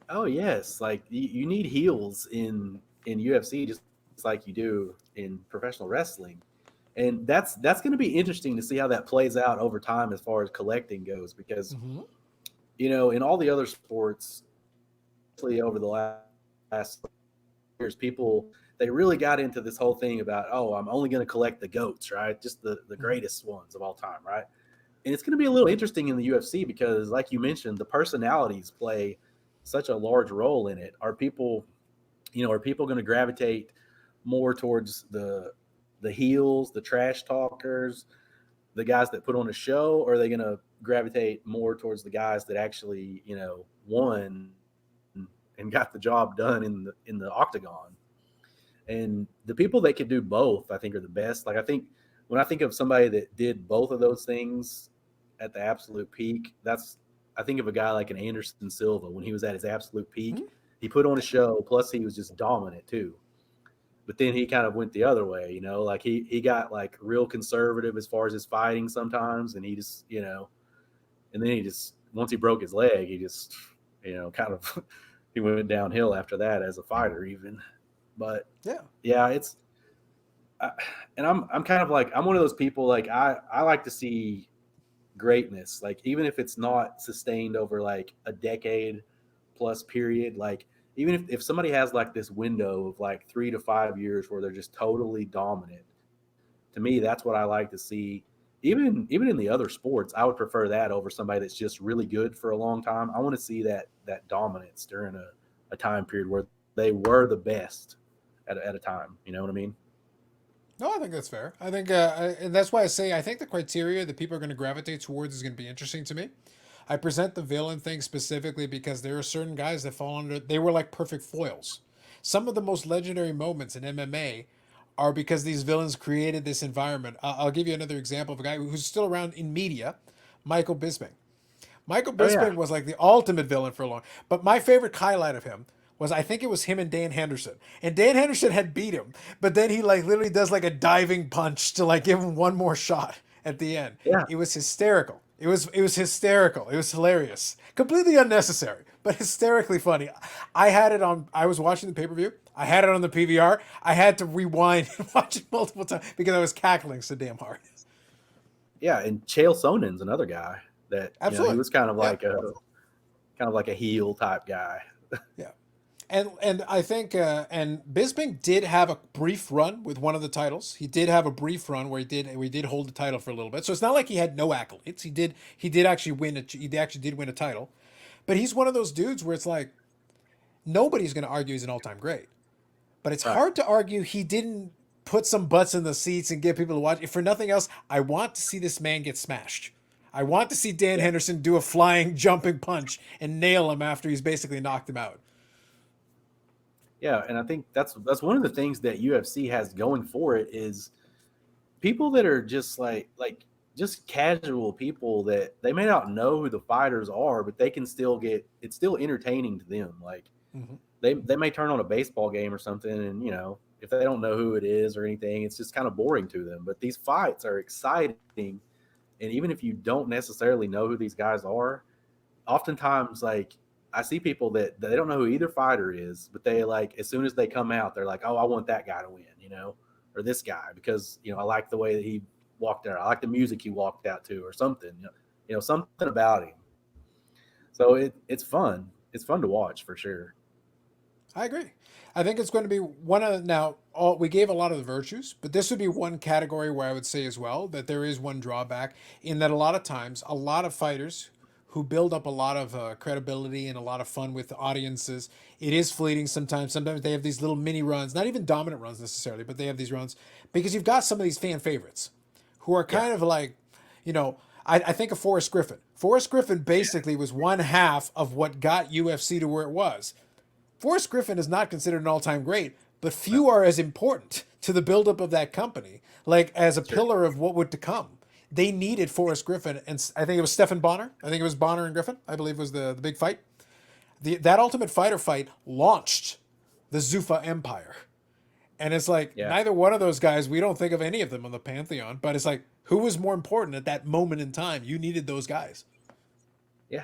Oh yes. Like you need heels in UFC just like you do in professional wrestling. And that's going to be interesting to see how that plays out over time as far as collecting goes, because Mm-hmm. in all the other sports, especially over the last years, people they really got into this whole thing about, oh, I'm only going to collect the goats, right? Just the Mm-hmm. greatest ones of all time, right? And it's going to be a little interesting in the UFC because, like you mentioned, the personalities play such a large role in it. Are people going to gravitate more towards the heels, the trash talkers, the guys that put on a show, or are they going to gravitate more towards the guys that actually, won and got the job done in the octagon? And the people that could do both, I think, are the best. Like, I think when I think of somebody that did both of those things at the absolute peak, I think of a guy like an Anderson Silva when he was at his absolute peak. Mm-hmm. He put on a show, plus he was just dominant too. But then he kind of went the other way, like he got like real conservative as far as his fighting sometimes, and he just, and then he just once he broke his leg, he just, kind of he went downhill after that as a fighter even. But Yeah. yeah, I, and I'm kind of like I'm one of those people like I like to see greatness, like even if it's not sustained over like a decade plus period, like even if somebody has like this window of like 3 to 5 years where they're just totally dominant, to me that's what I like to see. Even in the other sports, I would prefer that over somebody that's just really good for a long time. I want to see that dominance during a time period where they were the best at a time. You know what I mean? No, I think that's fair. I think, and that's why I say I think the criteria that people are going to gravitate towards is going to be interesting to me. I present the villain thing specifically because there are certain guys that fall under. They were like perfect foils. Some of the most legendary moments in MMA are because these villains created this environment. I'll give you another example of a guy who's still around in media, Michael Bisping. Michael Oh yeah, Bisping was like the ultimate villain for a long. But my favorite highlight of him was I think it was him and Dan Henderson. And Dan Henderson had beat him, but then he like literally does like a diving punch to like give him one more shot at the end. yeah. It was hysterical. It was hysterical. It was hilarious. Completely unnecessary, but hysterically funny. I had it on I was watching the pay-per-view. I had it on the PVR. I had to rewind and watch it multiple times because I was cackling so damn hard. Yeah, and Chael Sonnen's another guy that he Absolutely. was kind of Yeah. like a heel type guy. Yeah. And I think and Bisping did have a brief run with one of the titles. He did have a brief run where he did hold the title for a little bit. So it's not like he had no accolades. He did actually win a title. But he's one of those dudes where it's like nobody's going to argue he's an all-time great. But it's Right. hard to argue he didn't put some butts in the seats and get people to watch. If for nothing else, I want to see this man get smashed. I want to see Dan Yeah. Henderson do a flying jumping punch and nail him after he's basically knocked him out. Yeah, and I think that's one of the things that UFC has going for it is people that are just like just casual people that they may not know who the fighters are, but they can still get it's still entertaining to them. Like Mm-hmm. they may turn on a baseball game or something, and if they don't know who it is or anything, it's just kind of boring to them. But these fights are exciting, and even if you don't necessarily know who these guys are, oftentimes like I see people that they don't know who either fighter is, but they like as soon as they come out, they're like, oh, I want that guy to win, or this guy because I like the way that he walked out, I like the music he walked out to, or something, something about him. So it's fun. It's fun to watch for sure. I agree. I think it's going to be one of now. All, we gave a lot of the virtues, but this would be one category where I would say as well that there is one drawback in that a lot of times, a lot of fighters who build up a lot of credibility and a lot of fun with the audiences, it is fleeting sometimes. Sometimes they have these little mini runs, not even dominant runs necessarily, but they have these runs because you've got some of these fan favorites. who are Yeah. kind of like, you know, I think of Forrest Griffin. Forrest Griffin basically was one half of what got UFC to where it was. Forrest Griffin is not considered an all-time great, but No, few are as important to the buildup of that company, like as a sure. pillar of what would to come. They needed Forrest Griffin, and I think it was Stephen Bonner. I think it was Bonner and Griffin. I believe was the big fight. That Ultimate Fighter fight launched the Zuffa Empire, and it's like Yeah. neither one of those guys. We don't think of any of them on the pantheon, but it's like who was more important at that moment in time? You needed those guys. Yeah.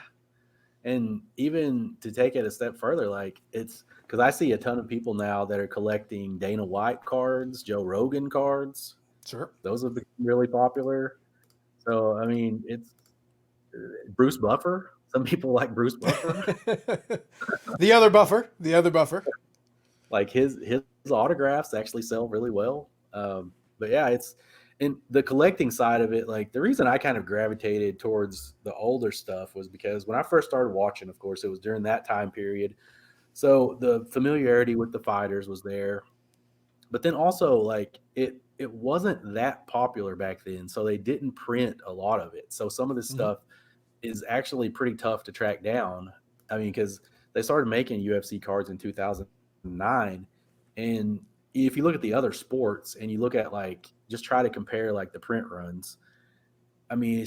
And even to take it a step further, like it's because I see a ton of people now that are collecting Dana White cards, Joe Rogan cards. Sure. Those have become really popular. So I mean, it's Bruce Buffer. Some people like Bruce Buffer. The other buffer. The other buffer. Like his autographs actually sell really well. But yeah, it's in the collecting side of it. Like the reason I kind of gravitated towards the older stuff was because when I first started watching, of course, it was during that time period. So the familiarity with the fighters was there, but then also like it wasn't that popular back then, so they didn't print a lot of it. So some of this Mm-hmm. stuff is actually pretty tough to track down. I mean, because they started making UFC cards in 2009, and if you look at the other sports and you look at like just try to compare like the print runs, I mean,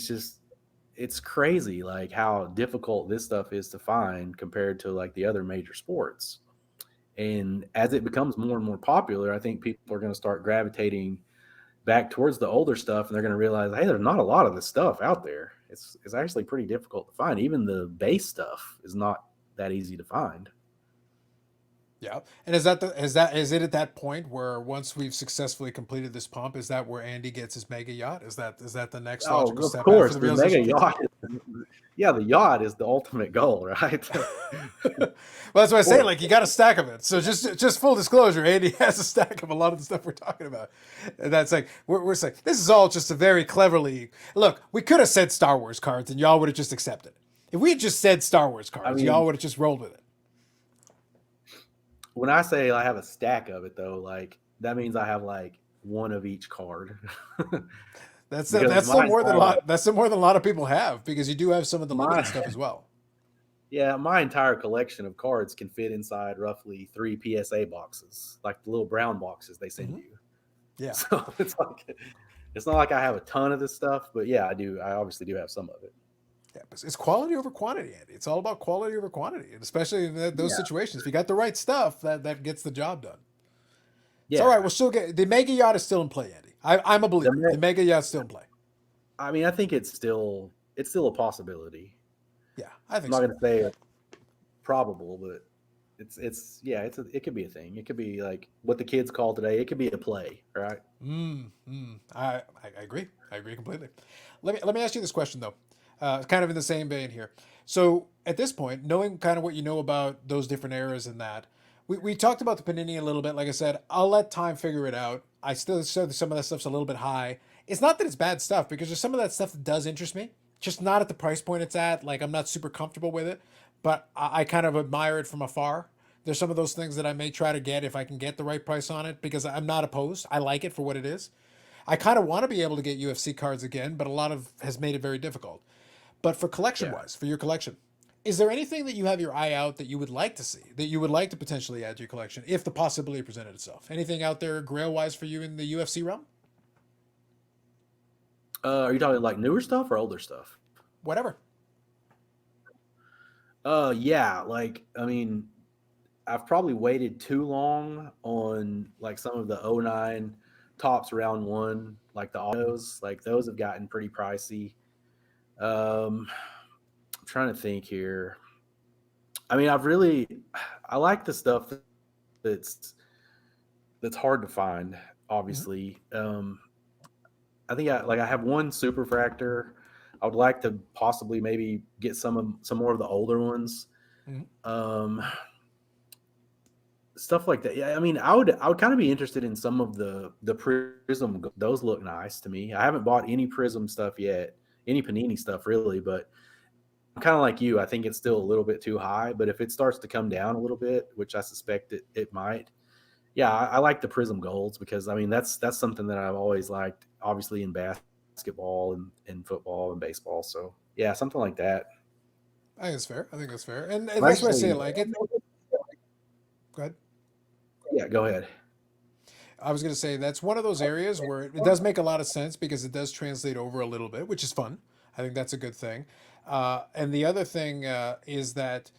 it's crazy like how difficult this stuff is to find compared to like the other major sports. And as it becomes more and more popular, I think people are going to start gravitating back towards the older stuff, and they're going to realize, hey, there's not a lot of this stuff out there. It's actually pretty difficult to find. Even the base stuff is not that easy to find. Yeah. And is it at that point where once we've successfully completed this pump, is that where Andy gets his mega yacht? Is that the next logical Oh, of step after course, the the mega realization kicks in? yacht. Yeah, the yacht is the ultimate goal, right? Of Well, that's why I say course. like you got a stack of it. So just full disclosure, Andy has a stack of a lot of the stuff we're talking about. And that's like we're saying this is all just a very cleverly look. We could have said Star Wars cards, and y'all would have just accepted it. If we had just said Star Wars I cards, y'all mean, would have just rolled with it. when I say I have a stack of it, though, like that means I have like one of each card. Because That's still more than a lot. That's still more than a lot of people have because you do have some of the limited my stuff as well. yeah, my entire collection of cards can fit inside roughly 3 PSA boxes, like the little brown boxes they send Hmm. you. Yeah. So it's not like I have a ton of this stuff, but yeah, I do. I obviously do have some of it. Yeah, but it's quality over quantity, Andy. It's all about quality over quantity, and especially in those Yeah, situations. If you got the right stuff, that gets the job done. It's all right. yeah. We'll still get the mega yacht is still in play, Andy. I'm a The believer. The mega yacht's still in play. I mean, I think it's still a possibility. Yeah, I I'm think not so. going to say it's probable, but it could be a thing. It could be like what the kids call today. It could be a play, right? I agree. I agree completely. Let me ask you this question though, kind of in the same vein here. So at this point, knowing kind of what you know about those different eras and that, we talked about the Panini a little bit. Like I said, I'll let time figure it out. I still said that some of that stuff's a little bit high. It's not that it's bad stuff because there's some of that stuff that does interest me, just not at the price point it's at. Like I'm not super comfortable with it, but I kind of admire it from afar. There's some of those things that I may try to get if I can get the right price on it because I'm not opposed. I like it for what it is. I kind of want to be able to get UFC cards again, but a lot of has made it very difficult. But for collection Yeah. wise, for your collection, is there anything that you have your eye out that you would like to see, that you would like to potentially add to your collection if the possibility presented itself? Anything out there grail wise for you in the UFC realm? Are you talking like newer stuff or older stuff? Whatever. Yeah. Like, I mean, I've probably waited too long on like some of the '09 tops round one, like the autos. Like those have gotten pretty pricey. I'm trying to think here. I mean, I like the stuff that's that's hard to find. Mm-hmm. Obviously, I think I have one superfractor. I would like to possibly maybe get some more of the older ones. Mm-hmm. Um, Stuff like that. Yeah, I mean, I would kind of be interested in some of the prism. Those look nice to me. I haven't bought any prism stuff yet, any Panini stuff really, but I'm kind of like you. I think it's still a little bit too high, but if it starts to come down a little bit, which I suspect it might, yeah, I like the prism golds because I mean that's something that I've always liked. Obviously in basketball, basketball and football and baseball. So yeah, something like that. I think it's fair. I think that's fair, and I'm that's why I say actually, like it. Go ahead. yeah, go ahead. I was going to say that's one of those areas where it does make a lot of sense because it does translate over a little bit, which is fun. I think that's a good thing. And the other thing is that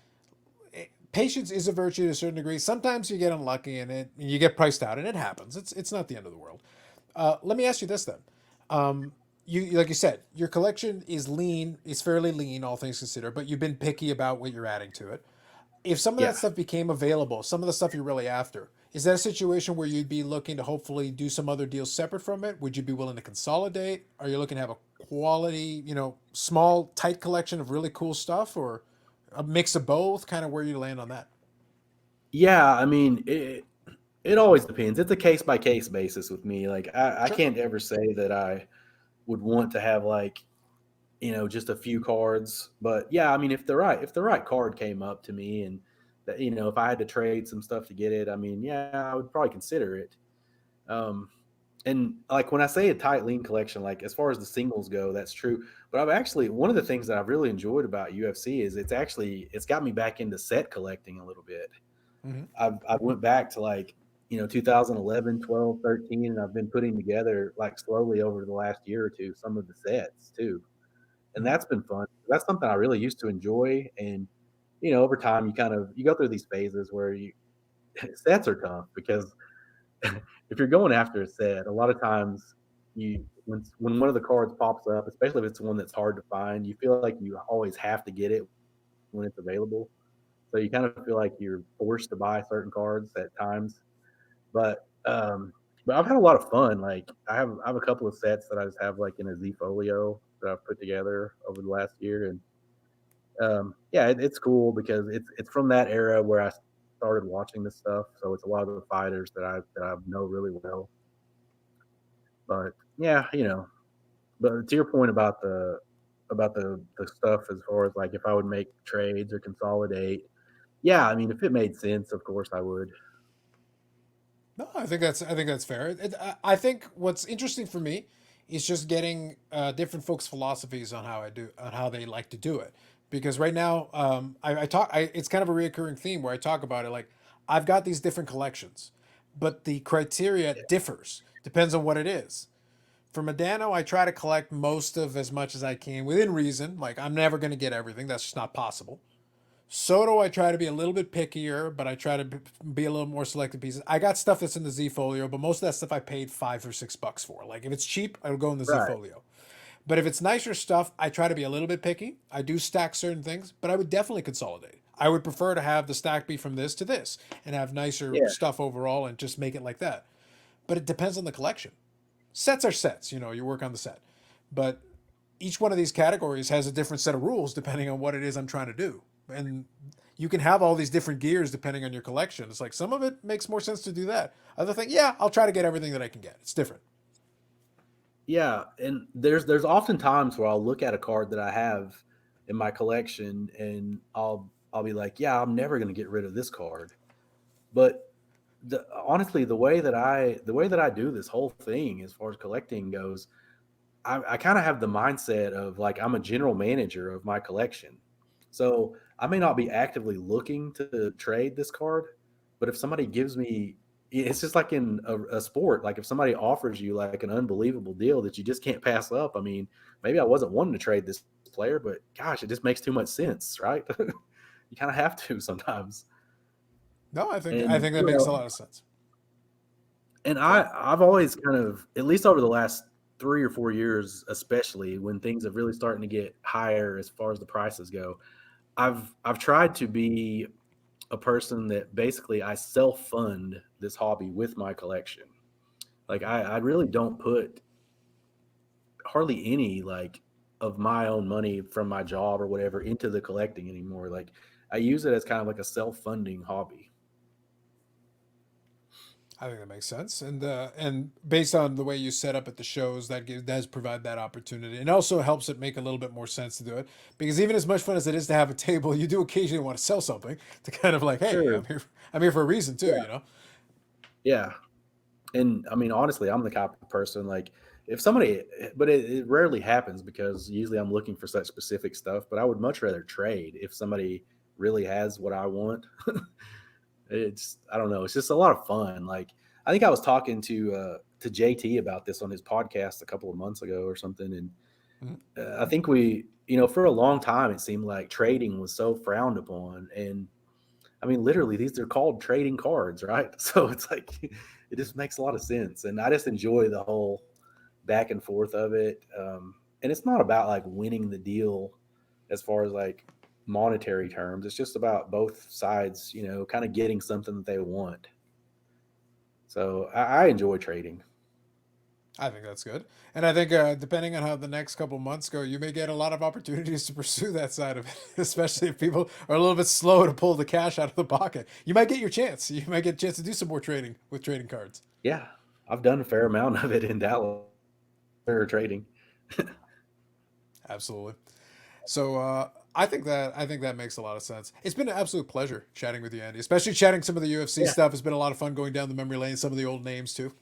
patience is a virtue to a certain degree. Sometimes you get unlucky and you get priced out, and it happens. It's not the end of the world. Let me ask you this then. You like you said, your collection is lean, is fairly lean, all things considered, but you've been picky about what you're adding to it. If some of that Yeah. stuff became available, some of the stuff you're really after, is that a situation where you'd be looking to hopefully do some other deals separate from it? Would you be willing to consolidate? Are you looking to have a quality, small, tight collection of really cool stuff, or a mix of both? Kind of where you land on that? Yeah, I mean, it always depends. It's a case by case basis with me. Like I Sure. can't ever say that I would want to have like, just a few cards. But yeah, I mean, if the right card came up to me and that, if I had to trade some stuff to get it, I mean, yeah, I would probably consider it. Um, and like when I say a tight lean collection, like as far as the singles go, that's true. But I've actually one of the things that I've really enjoyed about UFC is it's got me back into set collecting a little bit. Hmm. I've went back to like 2011, 12, 13, and I've been putting together like slowly over the last year or two some of the sets too, and Hmm. that's been fun. That's something I really used to enjoy, and over time you go through these phases where you sets are tough because if you're going after a set, a lot of times when one of the cards pops up, especially if it's one that's hard to find, you feel like you always have to get it when it's available. So you kind of feel like you're forced to buy certain cards at times. But but I've had a lot of fun. Like I have a couple of sets that I just have like in a Z folio that I've put together over the last year, and yeah, it's cool because it's from that era where I started watching this stuff. So it's a lot of the fighters that I know really well. But yeah, But to your point about the stuff as far as like if I would make trades or consolidate, yeah, I mean if it made sense, of course I would. No, I think that's fair. I think what's interesting for me is just getting different folks' philosophies on how they like to do it. Because right now, it's kind of a reoccurring theme where I talk about it. Like I've got these different collections, but the criteria Yeah. differs depends on what it is. For Medano, I try to collect most of as much as I can within reason. Like I'm never going to get everything; that's just not possible. Soto, I try to be a little bit pickier, but I try to be a little more selective pieces. I got stuff that's in the Z folio, but most of that stuff I paid $5 or $6 for. Like if it's cheap, it'll go in the Z Right. folio. But if it's nicer stuff, I try to be a little bit picky. I do stack certain things, but I would definitely consolidate. I would prefer to have the stack be from this to this and have nicer Yeah. stuff overall and just make it like that. But it depends on the collection. Sets are sets, you work on the set. But each one of these categories has a different set of rules depending on what it is I'm trying to do. And you can have all these different gears depending on your collection. It's like some of it makes more sense to do that. Other thing, yeah, I'll try to get everything that I can get. It's different. Yeah, and there's often times where I'll look at a card that I have in my collection and I'll be like, yeah, I'm never going to get rid of this card. But honestly, the way that I do this whole thing as far as collecting goes, I kind of have the mindset of like I'm a general manager of my collection. So I may not be actively looking to trade this card, but if somebody gives me, it's just like in a sport. Like if somebody offers you like an unbelievable deal that you just can't pass up. I mean, maybe I wasn't wanting to trade this player, but gosh, it just makes too much sense, right? You kind of have to sometimes. No, I And think that makes a lot of sense. And Yeah. I've always kind of, at least over the last 3 or 4 years, especially when things have really starting to get higher as far as the prices go, I've tried to be a person that basically I self fund this hobby with my collection. Like I really don't put hardly any like of my own money from my job or whatever into the collecting anymore. Like I use it as kind of like a self funding hobby. I think that makes sense, and based on the way you set up at the shows, does provide that opportunity, and also helps it make a little bit more sense to do it. Because even as much fun as it is to have a table, you do occasionally want to sell something to kind of like, hey, Sure. I'm here for a reason too, Yeah. Yeah. And I mean, honestly, I'm the type of person like if somebody, but it rarely happens because usually I'm looking for such specific stuff. But I would much rather trade if somebody really has what I want. It's I don't know. It's just a lot of fun. Like I think I was talking to JT about this on his podcast a couple of months ago or something, and Mhm. I think for a long time it seemed like trading was so frowned upon, and I mean, literally, these are called trading cards, right? So it's like it just makes a lot of sense, and I just enjoy the whole back and forth of it. And it's not about like winning the deal as far as like monetary terms. It's just about both sides, kind of getting something that they want. So I enjoy trading. I think that's good. And I think depending on how the next couple months go, you may get a lot of opportunities to pursue that side of it, especially if people are a little bit slow to pull the cash out of the pocket. You might get your chance. You might get a chance to do some more trading with trading cards. Yeah, I've done a fair amount of it in Dallas for trading. Absolutely. So I think that makes a lot of sense. It's been an absolute pleasure chatting with you, Andy, especially chatting some of the UFC Yeah, stuff. It's been a lot of fun going down the memory lane, some of the old names too.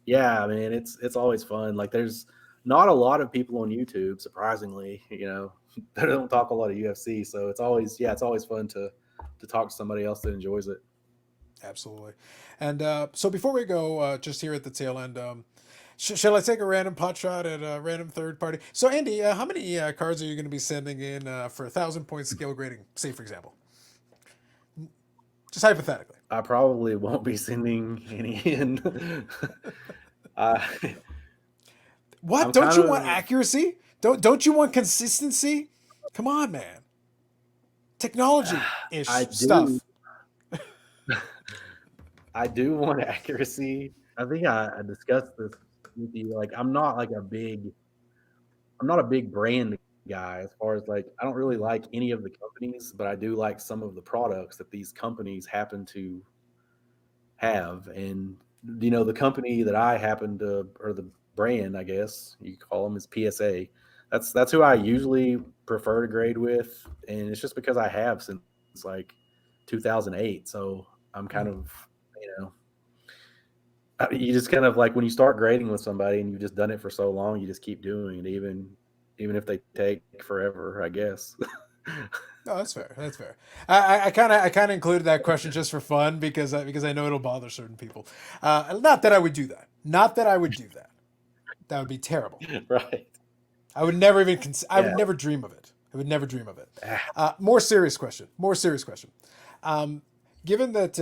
yeah. I mean, it's always fun. Like, there's not a lot of people on YouTube, surprisingly, that don't talk a lot of UFC. So it's always fun to talk to somebody else that enjoys it. Absolutely. And so before we go, just here at the tail end, shall I take a random pot shot at a random third party? So, Andy, how many cards are you going to be sending in for 1,000 point skill grading? Say, for example, just hypothetically. I probably won't be sending any in. I, What? I'm Don't kind you want of accuracy? Don't you want consistency? Come on, man. Technology I ish do stuff. I do want accuracy. I think I discussed this with you. Like, I'm not a big brand guy as far as like I don't really Mhm. like any of the companies, but I do like some of the products that these companies happen to have. And the company that I happen to, or the brand, I guess you could call them, is PSA. That's who I usually prefer to grade with, and it's just because I have since like 2008. So I'm kind Mhm. of, you know, you just kind of like when you start grading with somebody and you've just done it for so long, you just keep doing it, even if they take forever, I guess. No, that's fair. That's fair. I kind of included that question just for fun because I know it'll bother certain people. Not that I would do that. Not that I would do that. That would be terrible. Right. I would never even I Yeah. would never dream of it. I would never dream of it. Ah, More serious question. More serious question. Um, given that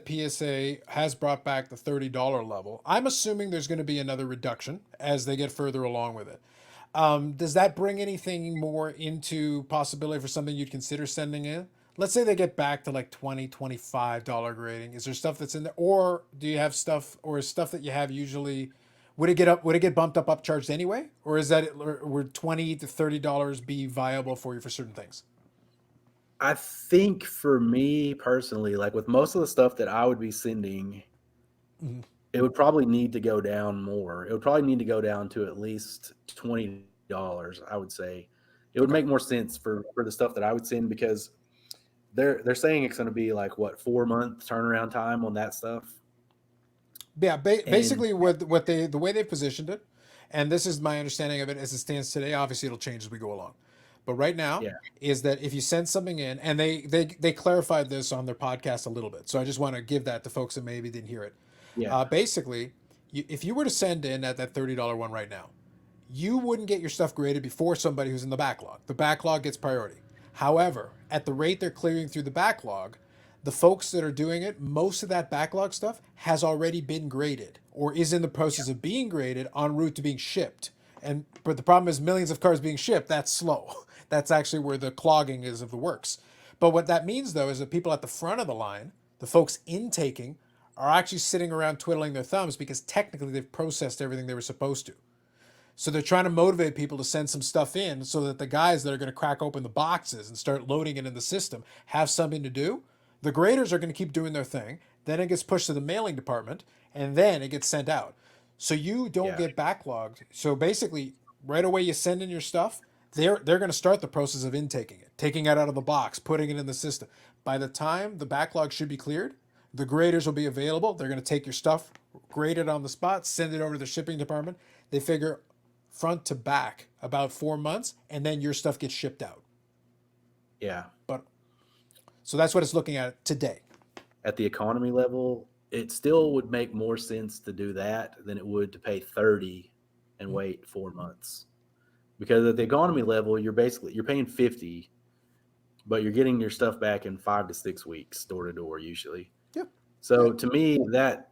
PSA has brought back the $30 level, I'm assuming there's going to be another reduction as they get further along with it. Does that bring anything more into possibility for something you'd consider sending in? Let's say they get back to like $20, $25 grading. Is there stuff that's in there, or do you have stuff, or is stuff that you have usually? Would it get up? Would it get bumped up upcharged anyway, or is that or would $20 to $30 be viable for you for certain things? I think for me personally, like with most of the stuff that I would be sending, Mm-hmm. it would probably need to go down more. It would probably need to go down to at least $20, I would say. It would Okay. make more sense for the stuff that I would send because they're saying it's going to be like what 4 month turnaround time on that stuff. Yeah, And basically what they the way they've positioned it, and this is my understanding of it as it stands today. Obviously, it'll change as we go along, but right now yeah, is that if you send something in, and they clarified this on their podcast a little bit, so I just want to give that to folks that maybe didn't hear it. yeah, Basically, if you were to send in at that $30 one right now, you wouldn't get your stuff graded before somebody who's in the backlog. The backlog gets priority. However, at the rate they're clearing through the backlog, the folks that are doing it, most of that backlog stuff has already been graded or is in the process of being graded en route to being shipped. And but the problem is millions of cars being shipped, that's slow. That's actually where the clogging is of the works. But what that means though is that people at the front of the line, the folks intaking, are actually sitting around twiddling their thumbs because technically they've processed everything they were supposed to. So they're trying to motivate people to send some stuff in so that the guys that are going to crack open the boxes and start loading it in the system have something to do. The graders are going to keep doing their thing. Then it gets pushed to the mailing department and then it gets sent out. So you don't yeah, get backlogged. So basically, right away you send in your stuff, they're going to start the process of intaking it, taking it out of the box, putting it in the system. By the time the backlog should be cleared, The graders will be available. They're going to take your stuff, grade it on the spot, send it over to the shipping department. They figure front to back about 4 months, and then your stuff gets shipped out. Yeah. But so that's what it's looking at today. At the economy level, it still would make more sense to do that than it would to pay 30 and wait 4 months. Because at the economy level, you're paying 50, but you're getting your stuff back in 5 to 6 weeks, door to door, usually. Yeah. So Yeah. to me, that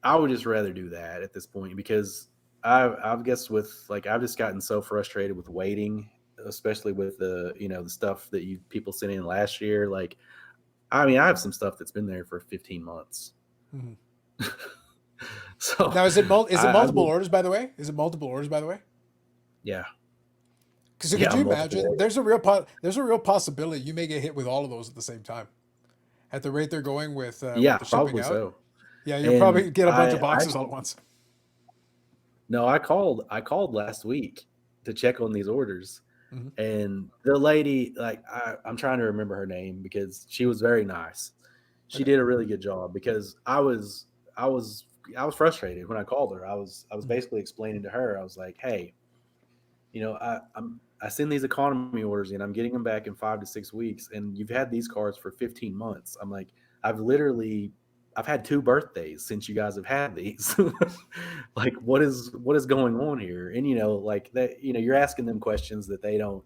I would just rather do that at this point, because I've guess with like I've just gotten so frustrated with waiting, especially with the stuff that you people sent in last year. Like, I mean, I have some stuff that's been there for 15 months. Mm-hmm. So Now, is it I multiple would, orders, by the way? Is it multiple orders, by the way? yeah, Because could yeah, you multiple imagine? orders. There's a real possibility you may get hit with all of those at the same time. At the rate they're going with Yeah, the shipping probably out, so. yeah, you'll And probably get a bunch of I boxes all actually at once. no, I called last week to check on these orders. Mm-hmm. And the lady, like, I'm trying to remember her name because she was very nice. She Okay. did a really good job, because I was I was frustrated when I called her. I was Mm-hmm. basically explaining to her. I was like, hey, I send these economy orders in. I'm getting them back in 5 to 6 weeks, and you've had these cards for 15 months. I'm like, I've had 2 birthdays since you guys have had these. Like, what is going on here? And like that, you're asking them questions that they don't,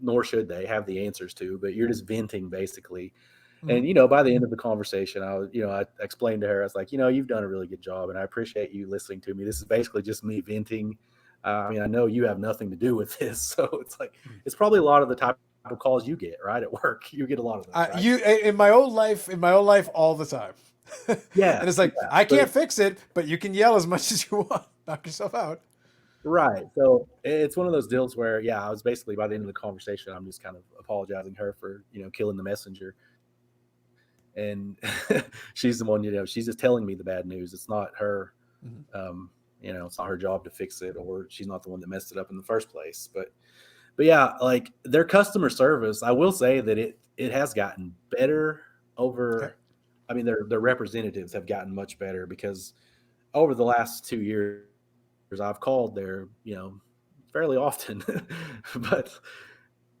nor should they have the answers to, but you're just venting basically. Mm-hmm. And by the end of the conversation, I explained to her, I was like, you've done a really good job, and I appreciate you listening to me. This is basically just me venting. I mean, I know you have nothing to do with this, so it's like it's probably a lot of the type of calls you get, right, at work. You get a lot of those, right? You in my old life, all the time, and Yeah, it's like yeah. I So can't fix it, but you can yell as much as you want, knock yourself out. right. So it's one of those deals where, yeah, I was basically, by the end of the conversation, I'm just kind of apologizing her for killing the messenger. And she's the one, she's just telling me the bad news. It's not her. Mm-hmm. It's not her job to fix it, or she's not the one that messed it up in the first place. But yeah, like their customer service, I will say that it has gotten better Okay. over. I mean, their representatives have gotten much better, because over the last 2 years, I've called there, fairly often. but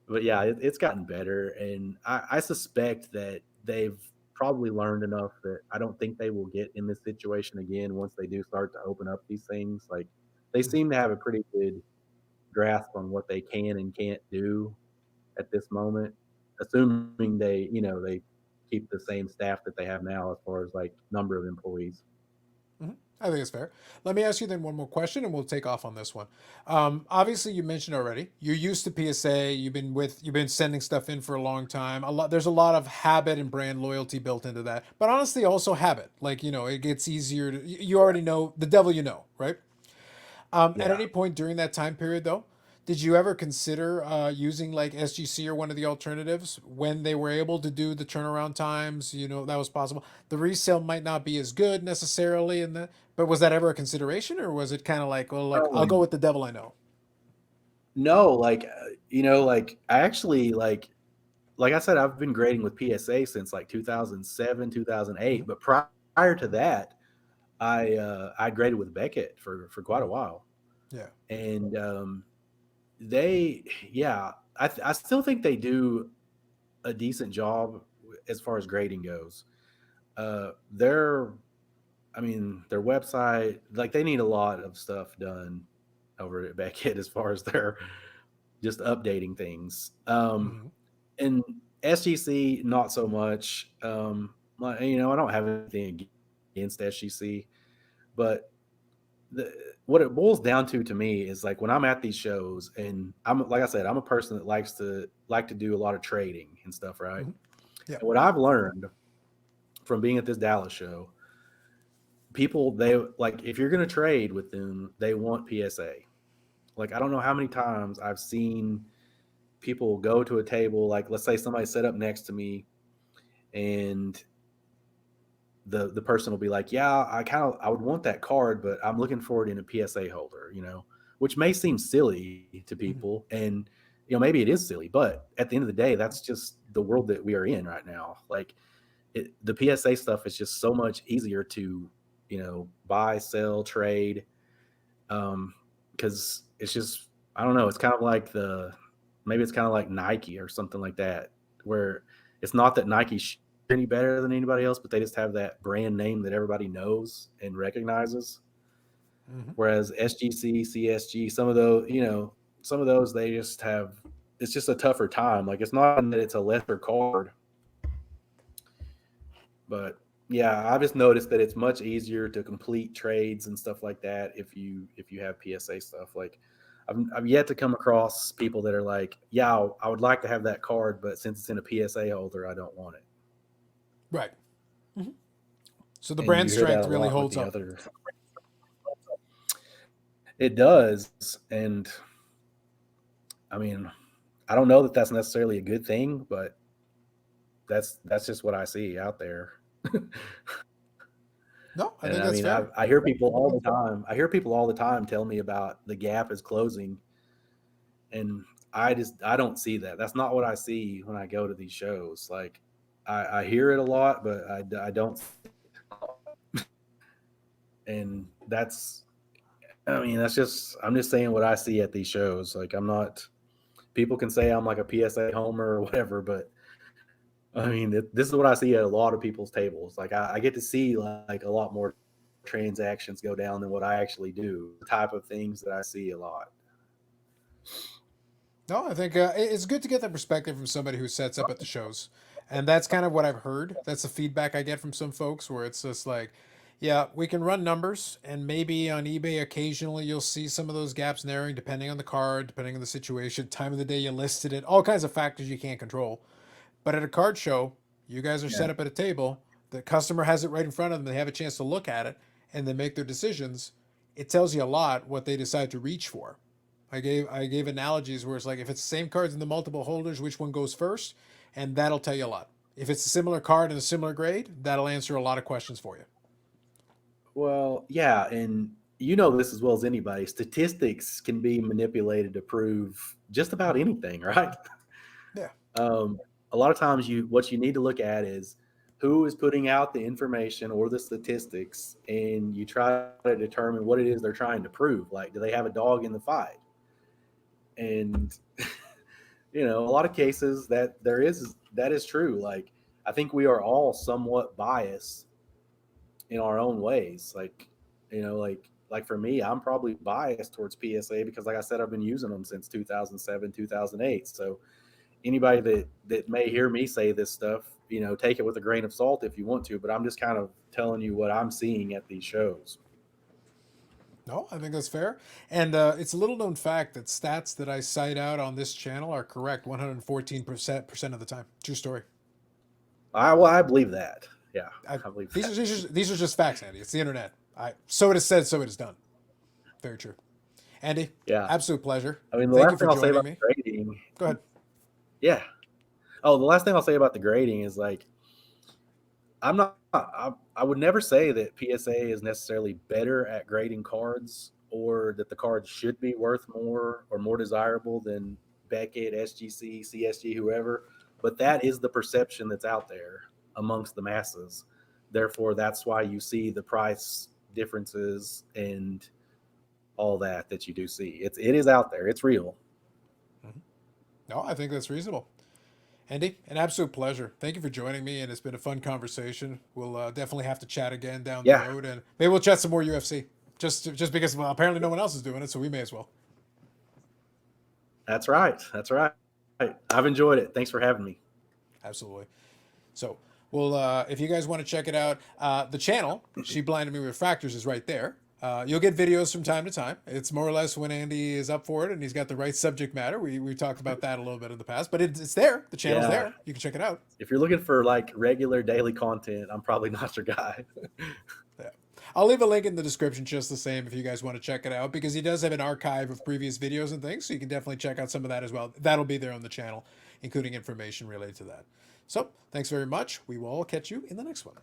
but yeah, it's gotten better, and I suspect that they've probably learned enough that I don't think they will get in this situation again once they do start to open up these things. Like, they Mm-hmm. seem to have a pretty good grasp on what they can and can't do at this moment, assuming they keep the same staff that they have now as far as like number of employees. Mm-hmm. I think it's fair. Let me ask you then one more question, and we'll take off on this one. Obviously, you mentioned already you're used to PSA. You've been sending stuff in for a long time. There's a lot of habit and brand loyalty built into that, but honestly, also habit. Like it gets easier to. You already know the devil, right? At Yeah. any point during that time period, though, did you ever consider using like SGC or one of the alternatives when they were able to do the turnaround times? That was possible. The resale might not be as good necessarily, but was that ever a consideration, or was it kind of like, well, like I'll go Um, with the devil I know? no, like like I actually like I said, I've been grading with PSA since like 2007, Mm-hmm. 2008. But prior to that, I graded with Beckett for quite a Mm-hmm. while, Yeah. and they, yeah, I still think they do a decent job as far as grading goes. Their I mean, their website, like, they need a lot of stuff done over at Beckett as far as their just updating things. Mm-hmm. And SGC, not so much. I don't have anything against SGC, but what it boils down to me is, like, when I'm at these shows, and I'm like I said, I'm a person that likes to do a lot of trading and stuff, right? Mm-hmm. Yeah. And what I've learned from being at this Dallas show, people, they like, if you're going to trade with them, they want PSA. Like, I don't know how many times I've seen people go to a table, like, let's say somebody set up next to me, and the person will be like, yeah, I would want that card, but I'm looking for it in a PSA holder, which may seem silly to Mm-hmm. people, and maybe it is silly, but at the end of the day, that's just the world that we are in right now. Like, the PSA stuff is just so much easier to, buy, sell, trade. Because it's just, I don't know, it's kind of like maybe it's kind of like Nike or something like that, where it's not that Nike's any better than anybody else, but they just have that brand name that everybody knows and recognizes. Hmm. Whereas SGC, CSG, some of those they just have, it's just a tougher time. Like, it's not that it's a lesser card, but yeah, I've just noticed that it's much easier to complete trades and stuff like that if you have PSA stuff. Like, I've yet to come across people that are like, yeah, I would like to have that card, but since it's in a PSA holder, I don't want it. Right. Hmm. So the And brand you hear that strength a really lot with holds the up. other. It does, and I mean, I don't know that that's necessarily a good thing, but that's just what I see out there. No, I And think I that's mean, fair. I hear people all the time. I hear people all the time tell me about the gap is closing, and I don't see that. That's not what I see when I go to these shows. Like, I hear it a lot, but I don't. And that's, I mean, that's just, I'm just saying what I see at these shows. Like, I'm not. People can say I'm like a PSA homer or whatever, but I mean, this is what I see at a lot of people's tables. Like, I get to see like a lot more transactions go down than what I actually do. The type of things that I see a lot. No, I think it's good to get that perspective from somebody who sets up at the shows. And that's kind of what I've heard. That's the feedback I get from some folks where it's just like, yeah, we can run numbers and maybe on eBay occasionally you'll see some of those gaps narrowing depending on the card, depending on the situation, time of the day you listed it, all kinds of factors you can't control. But at a card show, you guys are Yeah. set up at a table, the customer has it right in front of them, they have a chance to look at it and then make their decisions. It tells you a lot what they decide to reach for. I gave analogies where it's like if it's the same cards in the multiple holders, which one goes first, and that'll tell you a lot. If it's a similar card and a similar grade, that'll answer a lot of questions for you. Well, yeah, and you know this as well as anybody. Statistics can be manipulated to prove just about anything, right? Yeah. A lot of times, what you need to look at is who is putting out the information or the statistics, and you try to determine what it is they're trying to prove. Like, do they have a dog in the fight? And a lot of cases that is true. Like, I think we are all somewhat biased in our own ways. Like for me, I'm probably biased towards PSA because, like I said, I've been using them since 2007, 2008. So anybody that may hear me say this stuff, take it with a grain of salt if you want to. But I'm just kind of telling you what I'm seeing at these shows. No, I think that's fair. And it's a little known fact that stats that I cite out on this channel are correct 114% of the time. True story. I believe that. Yeah, I, I believe these that. are these are just facts, Andy. It's the internet. So it is said, so it is done. Very true. Andy, Yeah. absolute pleasure. I mean, the Thank you last for thing I'll say joining about me. the grading, Go ahead. yeah. Oh, the last thing I'll say about the grading is, like, I would never say that PSA is necessarily better at grading cards or that the cards should be worth more or more desirable than Beckett, SGC, CSG, whoever. But that is the perception that's out there amongst the masses. Therefore, that's why you see the price differences and all that you do see. It is out there. It's real. Mhm. No, I think that's reasonable. Andy, an absolute pleasure. Thank you for joining me, and it's been a fun conversation. We'll definitely have to chat again down the Yeah, road, and maybe we'll chat some more UFC. Just because well, apparently no one else is doing it, so we may as well. that's right. That's right. I've enjoyed it. Thanks for having me. Absolutely. So, well, if you guys want to check it out, the channel, She Blinded Me with Factors, is right there. You'll get videos from time to time. It's more or less when Andy is up for it and he's got the right subject matter. We talked about that a little bit in the past, but it's there. The channel's Yeah. there. You can check it out. If you're looking for like regular daily content, I'm probably not your guy. Yeah. I'll leave a link in the description just the same if you guys want to check it out because he does have an archive of previous videos and things, so you can definitely check out some of that as well. That'll be there on the channel, including information related to that. So, thanks very much. We will all catch you in the next one.